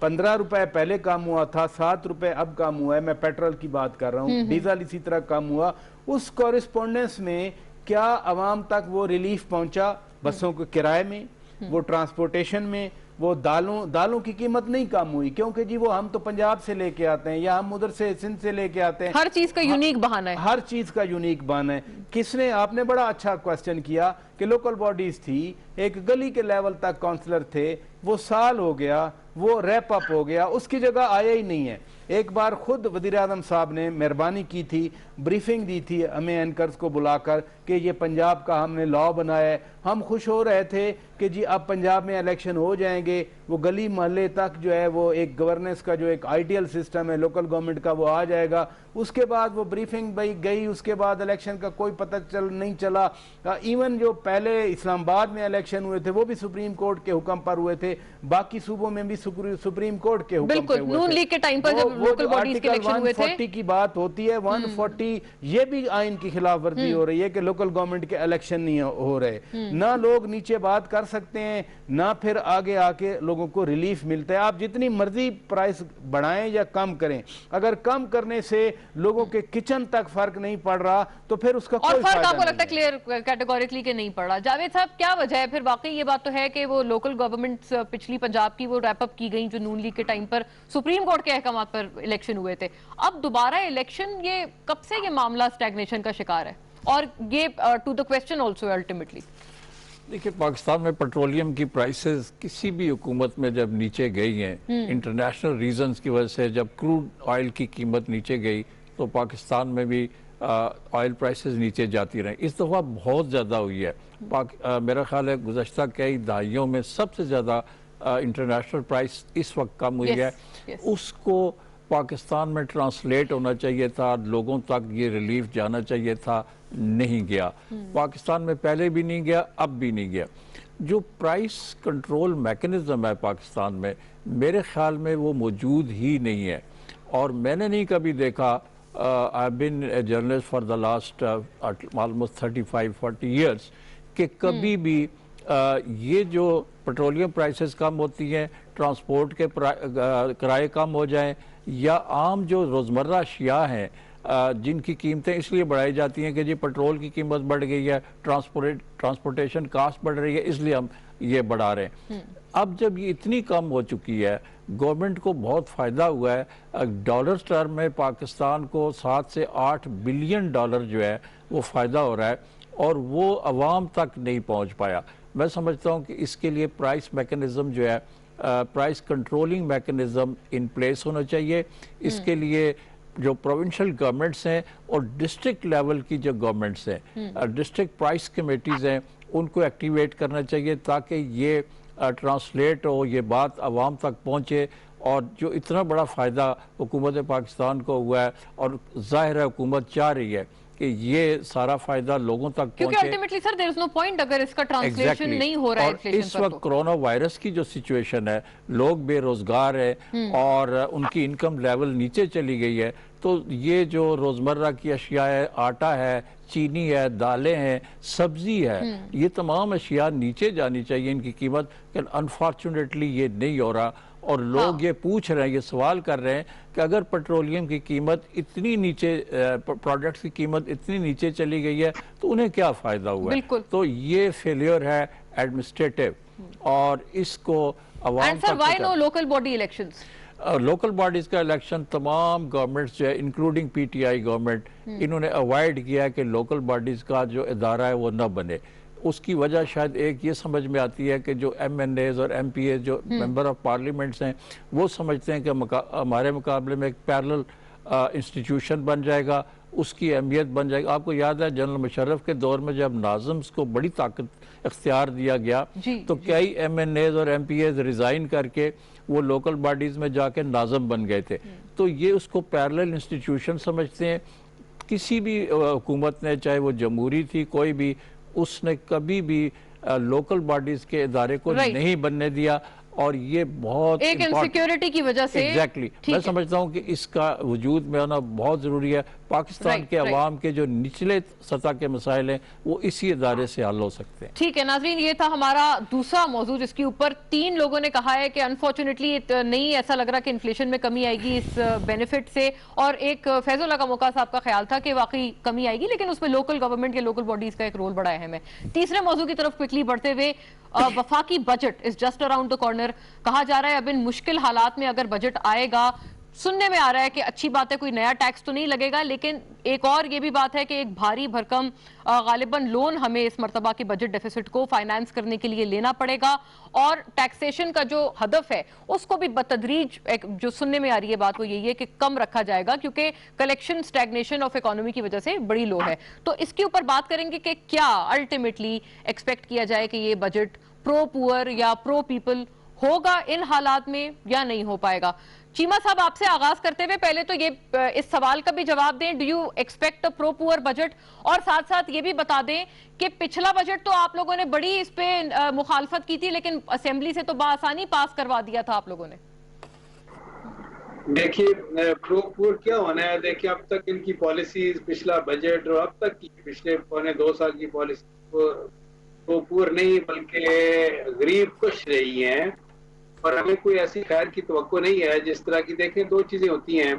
15 रुपए पहले कम हुआ था, 7 रुपए अब कम हुआ है, मैं पेट्रोल की बात कर रहा हूँ, डीजल इसी तरह कम हुआ, उस कॉरेस्पॉन्डेंस में क्या अवाम तक वो रिलीफ पहुंचा? बसों के किराए में, वो ट्रांसपोर्टेशन में, वो दालों की कीमत नहीं कम हुई, क्योंकि जी वो हम तो पंजाब से लेके आते हैं या हम उधर से सिंध से लेके आते हैं। हर चीज का यूनिक बहाना है, हर चीज का यूनिक बहाना है। किसने, आपने बड़ा अच्छा क्वेश्चन किया कि लोकल बॉडीज थी, एक गली के लेवल तक काउंसलर थे, वो साल हो गया, वो रैप अप हो गया, उसकी जगह आया ही नहीं है। एक बार खुद वज़ीर आज़म साहब ने मेहरबानी की थी, ब्रीफिंग दी थी हमें एंकर्स को बुलाकर कि ये पंजाब का हमने लॉ बनाया है। हम खुश हो रहे थे कि जी अब पंजाब में इलेक्शन हो जाएंगे, वो गली मोहल्ले तक जो है वो एक गवर्नेंस का जो एक आइडियल सिस्टम है लोकल गवर्नमेंट का वो आ जाएगा। उसके बाद वो ब्रीफिंग गई, उसके बाद इलेक्शन का कोई पता नहीं चला। इवन जो पहले इस्लामाबाद में इलेक्शन हुए थे वो भी सुप्रीम कोर्ट के हुक्म पर हुए थे, बाकी सूबों में भी सुप्रीम कोर्ट के हुक्म पर हुए नून थे। लीग के टाइम पर जब लोकल बॉडीज के इलेक्शन हुए थे, 140 की बात होती है, 140 ये भी आइन की खिलाफ वर्जी हो रही है कि लोकल गवर्नमेंट के इलेक्शन नहीं हो रहे। ना लोग नीचे बात कर सकते हैं, ना फिर आगे आके लोगों को रिलीफ मिलता है। आप जितनी मर्जी प्राइस बढ़ाएं या कम करें, अगर कम करने से लोगों के किचन तक फर्क नहीं पड़ रहा तो फिर उसका कोई फायदा नहीं है। और फर्क आपको लगता है क्लियर कैटेगोरिकली के नहीं पड़ रहा? जावेद साहब, क्या वजह है फिर? वाकई ये बात तो है कि वो लोकल गवर्नमेंट्स पिछली पंजाब की वो रैप अप की गई जो नून लीग के टाइम पर सुप्रीम कोर्ट के अहकाम पर इलेक्शन हुए थे। अब दोबारा इलेक्शन, ये कब से ये मामला स्टैग्नेशन का शिकार है? और ये to the question also ultimately, देखिए पाकिस्तान में पेट्रोलियम की प्राइसेस किसी भी हुकूमत में जब नीचे गई हैं, इंटरनेशनल रीजंस की वजह से, जब क्रूड ऑयल की कीमत नीचे गई तो पाकिस्तान में भी ऑयल प्राइसेस नीचे जाती रहीं। इस दफ़ा बहुत ज़्यादा हुई है। मेरा ख्याल है गुज़श्ता कई दहाइयों में सबसे ज़्यादा इंटरनेशनल प्राइस इस वक्त कम हुई है। उसको पाकिस्तान में ट्रांसलेट होना चाहिए था, लोगों तक ये रिलीफ जाना चाहिए था, नहीं गया। पाकिस्तान में पहले भी नहीं गया, अब भी नहीं गया। जो प्राइस कंट्रोल मैकेनिज्म है पाकिस्तान में, मेरे ख्याल में वो मौजूद ही नहीं है। और मैंने नहीं कभी देखा, I been a journalist for the last almost 35-40 years, कि कभी भी ये जो पेट्रोलियम प्राइसेस कम होती हैं, ट्रांसपोर्ट के किराए कम हो जाएं, या आम जो रोज़मर्रा अशिया हैं जिनकी कीमतें इसलिए बढ़ाई जाती हैं कि जी पेट्रोल की कीमत बढ़ गई है, ट्रांसपोर्टेशन कास्ट बढ़ रही है, इसलिए हम ये बढ़ा रहे हैं। अब जब ये इतनी कम हो चुकी है, गवर्नमेंट को बहुत फ़ायदा हुआ है। डॉलर टर्म में पाकिस्तान को 7 से 8 बिलियन डॉलर जो है वो फ़ायदा हो रहा है, और वो अवाम तक नहीं पहुंच पाया। मैं समझता हूं कि इसके लिए प्राइस मैकेनिज़्म जो है, price controlling mechanism in place होना चाहिए। इसके लिए जो प्रोविंशियल गवर्नमेंट्स हैं और डिस्ट्रिक्ट लेवल की जो गवर्नमेंट्स हैं, डिस्ट्रिक्ट प्राइस कमेटीज़ हैं, उनको एक्टिवेट करना चाहिए ताकि ये ट्रांसलेट हो, ये बात आवाम तक पहुँचे, और जो इतना बड़ा फ़ायदा हुकूमत पाकिस्तान को हुआ है, और ज़ाहिर है हुकूमत चाह रही है कि ये सारा फ़ायदा लोगों तक क्योंकि पहुँचे। Ultimately sir there is no point अगर इसका ट्रांसलेशन नहीं हो रहा है और इन्फ्लेशन इस पर वक्त तो। कोरोना वायरस की जो सिचुएशन है, लोग बेरोजगार है और उनकी इनकम लेवल नीचे चली गई है, तो ये जो रोजमर्रा की अशिया है, आटा है, चीनी है, दालें हैं, सब्जी है, ये तमाम अशिया नीचे जानी चाहिए इनकी कीमत, लेकिन अनफॉर्चुनेटली ये नहीं हो रहा। और लोग ये पूछ रहे हैं, ये सवाल कर रहे हैं कि अगर पेट्रोलियम की कीमत इतनी नीचे, प्रोडक्ट्स की कीमत इतनी नीचे चली गई है, तो उन्हें क्या फ़ायदा हुआ है? तो ये फेलियर है एडमिनिस्ट्रेटिव, और इसको अवाम and sir why no local body elections? Local bodies का इलेक्शन तमाम गवर्नमेंट्स जो है, इंक्लूडिंग पीटीआई गवर्नमेंट, इन्होंने अवॉइड किया है कि लोकल बॉडीज़ का जो इदारा है वो न बने। उसकी वजह शायद एक ये समझ में आती है कि जो MNAs और MPAs जो मेंबर ऑफ पार्लियामेंट्स हैं, वो समझते हैं कि हमारे मुकाबले में एक पैरेलल इंस्टीट्यूशन बन जाएगा, उसकी अहमियत बन जाएगी। आपको याद है जनरल मुशर्रफ के दौर में जब नाज़िम्स को बड़ी ताकत इख्तियार दिया गया, तो कई MNAs और MPAs रिज़ाइन करके वो लोकल बॉडीज़ में जाके नाज़िम बन गए थे। तो ये उसको पैरेलल इंस्टीट्यूशन समझते हैं। किसी भी हुकूमत ने, चाहे वो जमहूरी थी कोई भी, उसने कभी भी लोकल बॉडीज के इदारे को नहीं बनने दिया, और ये बहुत एक इनसिक्योरिटी की वजह से एग्जैक्टली मैं समझता हूँ कि इसका वजूद में होना बहुत ज़रूरी है। पाकिस्तान के अवाम के जो निचले सतह के मसाइल हैं वो इसी इदारे से हल हो सकते हैं। ठीक है नाज़रीन, ये था हमारा दूसरा मौजूद, जिसके ऊपर 3 लोगों ने कहा है कि अनफॉर्चुनेटली नहीं ऐसा लग रहा कि इन्फ्लेशन में कमी आएगी इस बेनिफिट से, और एक फैजुल्लाह कामोका साहब का ख्याल था कि वाकई कमी आएगी, लेकिन उसमें लोकल गवर्नमेंट के लोकल बॉडीज का एक रोल बड़ा अहम है। तीसरे मौजूद की तरफ क्विकली बढ़ते हुए, वफाकी budget is just around the corner. कहा जा रहा है अब इन मुश्किल हालात में अगर बजट आएगा, सुनने में आ रहा है कि अच्छी बात है, कोई नया टैक्स तो नहीं लगेगा, लेकिन एक और ये भी बात है कि एक भारी भरकम गालिबन लोन हमें इस मर्तबा के बजट डेफिसिट को फाइनेंस करने के लिए लेना पड़ेगा, और टैक्सेशन का जो हदफ है उसको भी बतदरीज, जो सुनने में आ रही है बात वो यही है कि कम रखा जाएगा, क्योंकि कलेक्शन स्टैग्नेशन ऑफ इकोनॉमी की वजह से बड़ी लो है। तो इसके ऊपर बात करेंगे कि क्या अल्टीमेटली एक्सपेक्ट किया जाए कि ये बजट प्रो पुअर या प्रो पीपल होगा इन हालात में या नहीं हो पाएगा। चीमा साहब, आपसे आगाज करते हुए पहले तो ये इस सवाल का भी जवाब दें, do you expect a pro poor budget, और साथ साथ ये भी बता दें कि पिछला बजट तो आप लोगों ने बड़ी इस पे मुखालफत की थी, लेकिन असेंबली से तो बाआसानी पास करवा दिया था आप लोगों ने। देखिए प्रो पुअर क्या होना है, देखिए अब तक इनकी पॉलिसीज, पिछला बजट और अब तक की पिछले 2.25 साल की पॉलिसी प्रो पुअर नहीं बल्कि गरीब खुश रही हैं, और हमें कोई ऐसी खैर की तवक्को नहीं है। जिस तरह की देखें, 2 चीजें होती हैं,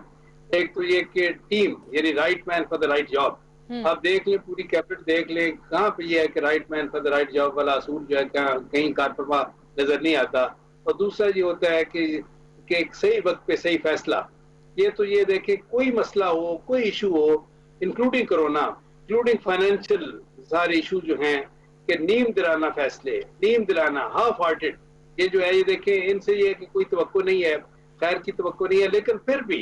एक तो ये कि टीम यानी right man for the right job, आप देख लें पूरी कैबिनेट देख लें, कहाँ पे ये है कि right man for the right job वाला असूल जो है कहीं कारफरमा नजर नहीं आता। और दूसरा ये होता है कि एक सही वक्त पे सही फैसला। ये तो ये देखें, कोई मसला हो, कोई इशू हो, इंक्लूडिंग कोरोना, इंक्लूडिंग फाइनेंशियल सारे इशू जो हैं, कि नीम दिलाना फैसले, नीम दिलाना, हाफ हार्टेड, ये जो है ये देखें, इनसे ये है कि कोई तवक्को नहीं है, खैर की तवक्को नहीं है। लेकिन फिर भी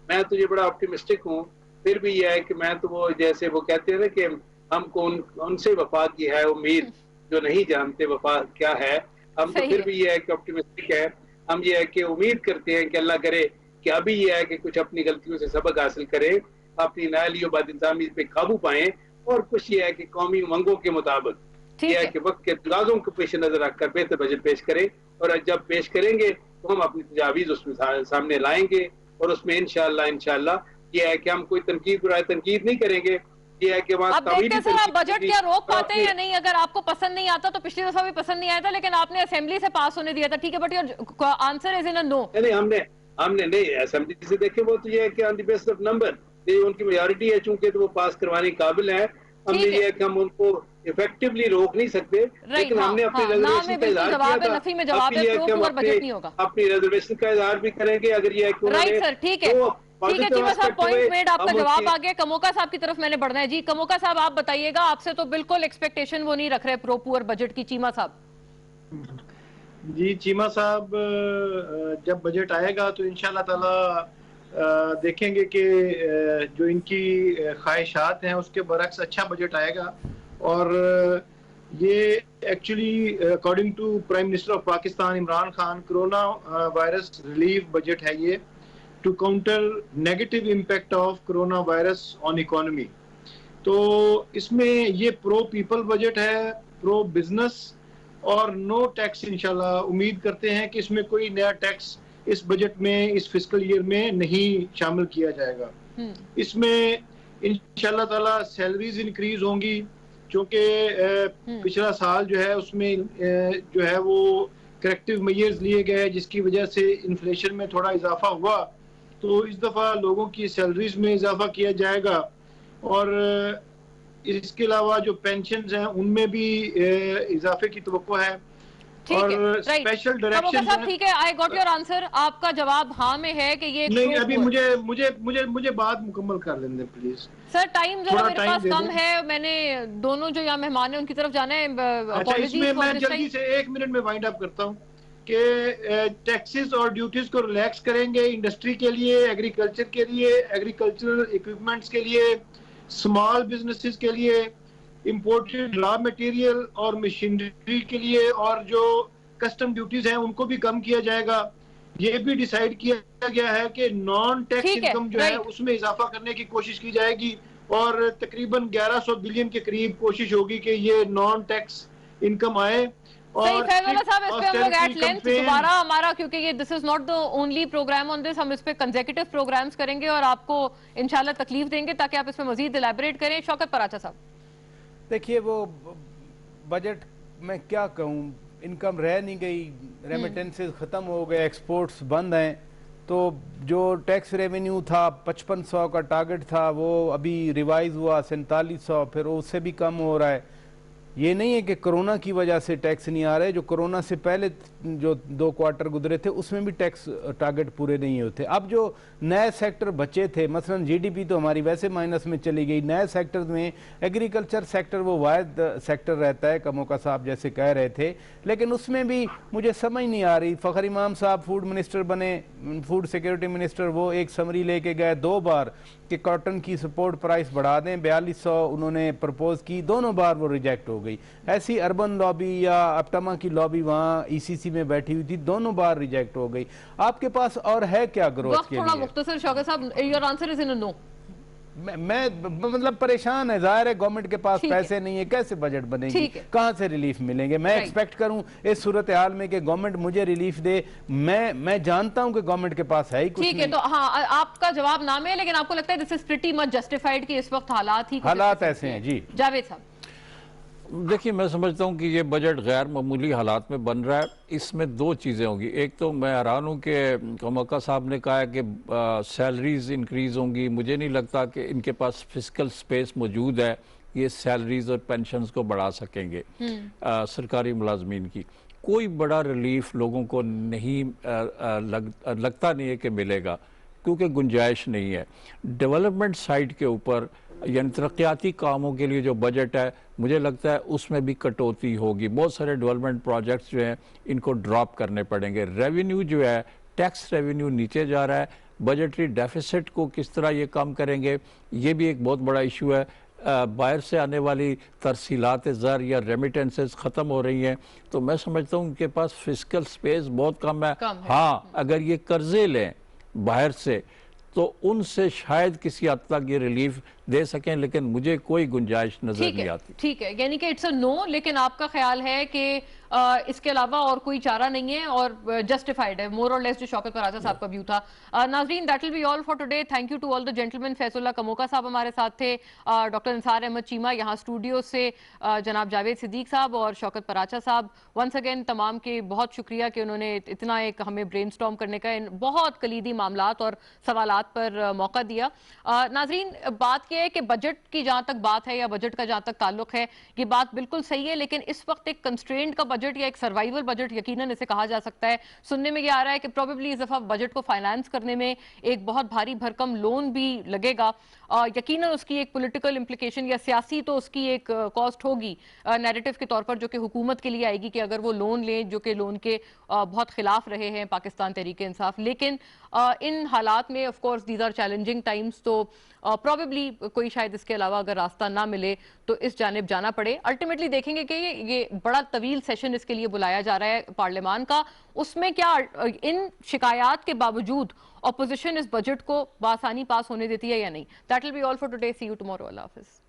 मैं तो ये बड़ा ऑप्टिमिस्टिक हूँ। फिर भी ये है कि मैं तो वो जैसे वो कहते हैं ना कि हमको उनसे वफा की है उम्मीद जो नहीं जानते वफा क्या है। हम तो फिर भी ये है कि ऑप्टिमिस्टिक है, हम ये है कि उम्मीद करते हैं कि अल्लाह करे कि अभी ये है कि कुछ अपनी गलतियों से सबक हासिल करे, अपनी नाअहली और बदइंतजामी पे काबू पाएं, और कुछ ये है कि कौमी उमंगों के मुताबिक यह है कि वक्त के तकाज़ों को पेश नजर रखकर बेहतर बजट पेश करें, और जब पेश करेंगे तो हम अपनी तजावीज़ उसमें सामने लाएंगे, और उसमें इंशाअल्लाह ये है कि हम कोई तनकीद नहीं करेंगे। ये है कि आप देखते हैं सर, आप बजट क्या रोक पाते हैं या नहीं? अगर आपको पसंद नहीं आता तो पिछली दफा भी पसंद नहीं आया था, लेकिन आपने असेंबली से पास होने दिया था, ठीक है, but your answer is in a no. नहीं, हमने नहीं, असेंबली से देखे वो तो ये है कि on the basis of number, ये उनकी मेजॉरिटी है, चूंकि तो वो पास करवाने के काबिल है। हमने ये है कि हम उनको इफेक्टिवली रोक नहीं सकते, लेकिन हमने अपनी रिजर्वेशन का इजहार किया था। नफी में जवाब है, प्रो पुअर बजट नहीं होगा। अपनी रिजर्वेशन का इजहार भी करेंगे अगर ये है कि राइट सर, ठीक है, ठीक है चीमा साहब, पॉइंट मेड, आपका जवाब आ गया। कमोका साहब की तरफ मैंने बढ़ना है। जी कमोका साहब, आप बताइएगा, आपसे तो बिल्कुल एक्सपेक्टेशन वो नहीं रख रहे प्रो पुअर बजट की। चीमा साहब। जी चीमा साहब, जब बजट आएगा तो इंशाल्लाह ताला देखेंगे कि जो इनकी ख्वाहिशात हैं उसके बरक्स अच्छा बजट आएगा, और یہ actually according to prime minister of Pakistan Imran Khan corona virus relief budget ہے یہ to counter negative impact of corona virus on economy. تو اس میں یہ پرو پیپل بجٹ ہے, پرو بزنس اور نو ٹیکس. انشاءاللہ امید کرتے ہیں کہ اس میں کوئی نیا ٹیکس اس بجٹ میں اس فسکل ایئر میں نہیں شامل کیا جائے گا. اس میں انشاءاللہ تعالی سیلریز انکریز ہوں گی, چونکہ پچھلا سال جو ہے اس میں جو ہے وہ کریکٹیو میئرز لیے گئے جس کی وجہ سے انفلیشن میں تھوڑا اضافہ ہوا. تو اس دفعہ لوگوں کی سیلریز میں اضافہ کیا جائے گا, اور اس کے علاوہ جو پینشنز ہیں ان میں بھی اضافے کی توقع ہے. اور اسپیشل ڈائریکشن ٹھیک ہے, آئی گاٹ یور آنسر. آپ کا جواب ہاں میں ہے کہ یہ نہیں, ابھی مجھے بات مکمل کر لیں دیں پلیز. سر ٹائم ذرا میرے پاس کم ہے, میں نے دونوں جو یہاں مہمان ہیں ان کی طرف جانا ہے. اچھا, اس میں میں جلدی سے 1 منٹ میں وائنڈ اپ کرتا ہوں کہ ٹیکسز اور ڈیوٹیز کو ریلیکس کریں گے انڈسٹری کے لیے, ایگریکلچر کے لیے, ایگریکلچرل اکوپمنٹس کے لیے, اسمال بزنسز کے لیے, امپورٹڈ را مٹیریل اور مشینری کے لیے, اور جو کسٹم ڈیوٹیز ہیں ان کو بھی کم کیا جائے گا. یہ بھی ڈیسائیڈ کیا گیا ہے کہ نان ٹیکس انکم جو ہے اس میں اضافہ کرنے کی کوشش کی جائے گی, اور تقریباً 1100 بلین کے قریب کوشش ہوگی کہ یہ نان ٹیکس انکم آئے. صحیح فیض اللہ صاحب, اس پہ ہم لوگ ایٹ لینتھ دوبارہ ہمارا, کیونکہ یہ this is not the only program on this, ہم اس پہ کنزیکٹیو پروگرامز کریں گے اور آپ کو انشاءاللہ تکلیف دیں گے تاکہ آپ اس پہ مزید الیبریٹ کریں. شوکت پراچا صاحب دیکھیے, وہ بجٹ میں کیا کہوں, انکم رہ نہیں گئی, ریمیٹنسز ختم ہو گئے, ایکسپورٹس بند ہیں, تو جو ٹیکس ریونیو تھا 5500 کا ٹارگٹ تھا وہ ابھی ریوائز ہوا 4700, پھر اس سے بھی کم ہو رہا ہے. یہ نہیں ہے کہ کرونا کی وجہ سے ٹیکس نہیں آ رہے, جو کرونا سے پہلے جو 2 کوارٹر گزرے تھے اس میں بھی ٹیکس ٹارگٹ پورے نہیں ہوتے. اب جو نئے سیکٹر بچے تھے, مثلا جی ڈی پی تو ہماری ویسے مائنس میں چلی گئی, نئے سیکٹر میں ایگریکلچر سیکٹر وہ واحد سیکٹر رہتا ہے, کموکا صاحب جیسے کہہ رہے تھے, لیکن اس میں بھی مجھے سمجھ نہیں آ رہی. فخر امام صاحب فوڈ منسٹر بنے, فوڈ سیکیورٹی منسٹر, وہ ایک سمری لے کے گئے 2 بار کہ کاٹن کی سپورٹ پرائس بڑھا دیں, 4200 انہوں نے پرپوز کی, دونوں بار وہ ریجیکٹ ہو گئی. ایسی اربن لابی یا اپٹما کی لابی وہاں ای سی سی میں بیٹھی ہوئی تھی, دونوں بار ریجیکٹ ہو گئی. آپ کے پاس اور ہے کیا گروتھ کے لیے؟ وقت تھوڑا مختصر. شوکت صاحب your answer is in a no. میں مطلب پریشان ہے, ظاہر ہے گورنمنٹ کے پاس پیسے نہیں ہے, کیسے بجٹ بنے گی, کہاں سے ریلیف ملیں گے. میں ایکسپیکٹ کروں اس صورتحال میں کہ گورنمنٹ مجھے ریلیف دے, میں جانتا ہوں کہ گورنمنٹ کے پاس ہے ہی کچھ نہیں. ٹھیک ہے, تو ہاں آپ کا جواب نام ہے, لیکن آپ کو لگتا ہے this is pretty much justified کہ اس وقت حالات ایسے ہیں. جی جاوید صاحب دیکھیے, میں سمجھتا ہوں کہ یہ بجٹ غیر معمولی حالات میں بن رہا ہے. اس میں 2 چیزیں ہوں گی. ایک تو میں حیران ہوں کہ کموکا صاحب نے کہا ہے کہ سیلریز انکریز ہوں گی. مجھے نہیں لگتا کہ ان کے پاس فسکل سپیس موجود ہے یہ سیلریز اور پینشنز کو بڑھا سکیں گے سرکاری ملازمین کی. کوئی بڑا ریلیف لوگوں کو نہیں لگتا نہیں ہے کہ ملے گا, کیونکہ گنجائش نہیں ہے. ڈیولپمنٹ سائٹ کے اوپر یعنی ترقیاتی کاموں کے لیے جو بجٹ ہے, مجھے لگتا ہے اس میں بھی کٹوتی ہوگی. بہت سارے ڈیولپمنٹ پروجیکٹس جو ہیں ان کو ڈراپ کرنے پڑیں گے. ریونیو جو ہے, ٹیکس ریونیو نیچے جا رہا ہے. بجٹری ڈیفیسٹ کو کس طرح یہ کم کریں گے, یہ بھی ایک بہت بڑا ایشو ہے. باہر سے آنے والی ترسیلات زر یا ریمیٹنسز ختم ہو رہی ہیں, تو میں سمجھتا ہوں ان کے پاس فسکل سپیس بہت کم ہے. ہاں, اگر یہ قرضے لیں باہر سے تو ان سے شاید کسی حد تک یہ ریلیف دے سکیں, لیکن مجھے کوئی گنجائش نظر نہیں آتی. ٹھیک ہے, یعنی کہ اٹس اے نو, لیکن آپ کا خیال ہے کہ اس کے علاوہ اور کوئی چارہ نہیں ہے اور جسٹیفائڈ ہے مور اور لیس, جو شوکت پراچا صاحب کا ویو تھا. ناظرین, that will be all for today. Thank you to all the gentlemen. Faizullah Kamoka صاحب ہمارے ساتھ تھے, ڈاکٹر انصار احمد چیمہ یہاں اسٹوڈیو سے, جناب جاوید صدیق صاحب اور شوکت پراچا صاحب. ونس اگین تمام کے بہت شکریہ کہ انہوں نے اتنا ایک ہمیں برین سٹارم کرنے کا بہت کلیدی معاملات اور سوالات پر موقع دیا. ناظرین, بات یہ ہے کہ بجٹ کی جہاں تک بات ہے یا بجٹ کا جہاں تک تعلق ہے, یہ بات بالکل صحیح ہے, لیکن اس وقت ایک کنسٹرینڈ کا بجٹ یا ایک سروائیول بجٹ یقیناً اسے کہا جا سکتا ہے. سننے میں یہ آ رہا ہے کہ پروبیبلی اس دفعہ بجٹ کو فائنانس کرنے میں ایک بہت بھاری بھرکم لون بھی لگے گا. यकीनन उसकी एक पॉलिटिकल इम्प्लिकेशन या सियासी तो उसकी एक कॉस्ट होगी नैरेटिव के तौर पर, जो कि हुकूमत के लिए आएगी कि अगर वो लोन लें, जो कि लोन के बहुत खिलाफ रहे हैं पाकिस्तान तहरीक इंसाफ। लेकिन इन हालात में of course these are challenging times, तो प्रॉबेबली कोई शायद इसके अलावा अगर रास्ता ना मिले तो इस जानिब जाना पड़े। अल्टीमेटली देखेंगे कि ये बड़ा तवील सेशन इसके लिए बुलाया जा रहा है पार्लियामान का, उसमें क्या इन शिकायत के बावजूद अपोजिशन इस बजट को बआसानी पास होने देती है या नहीं। That will be all for today, see you tomorrow, अल्लाह हाफिज।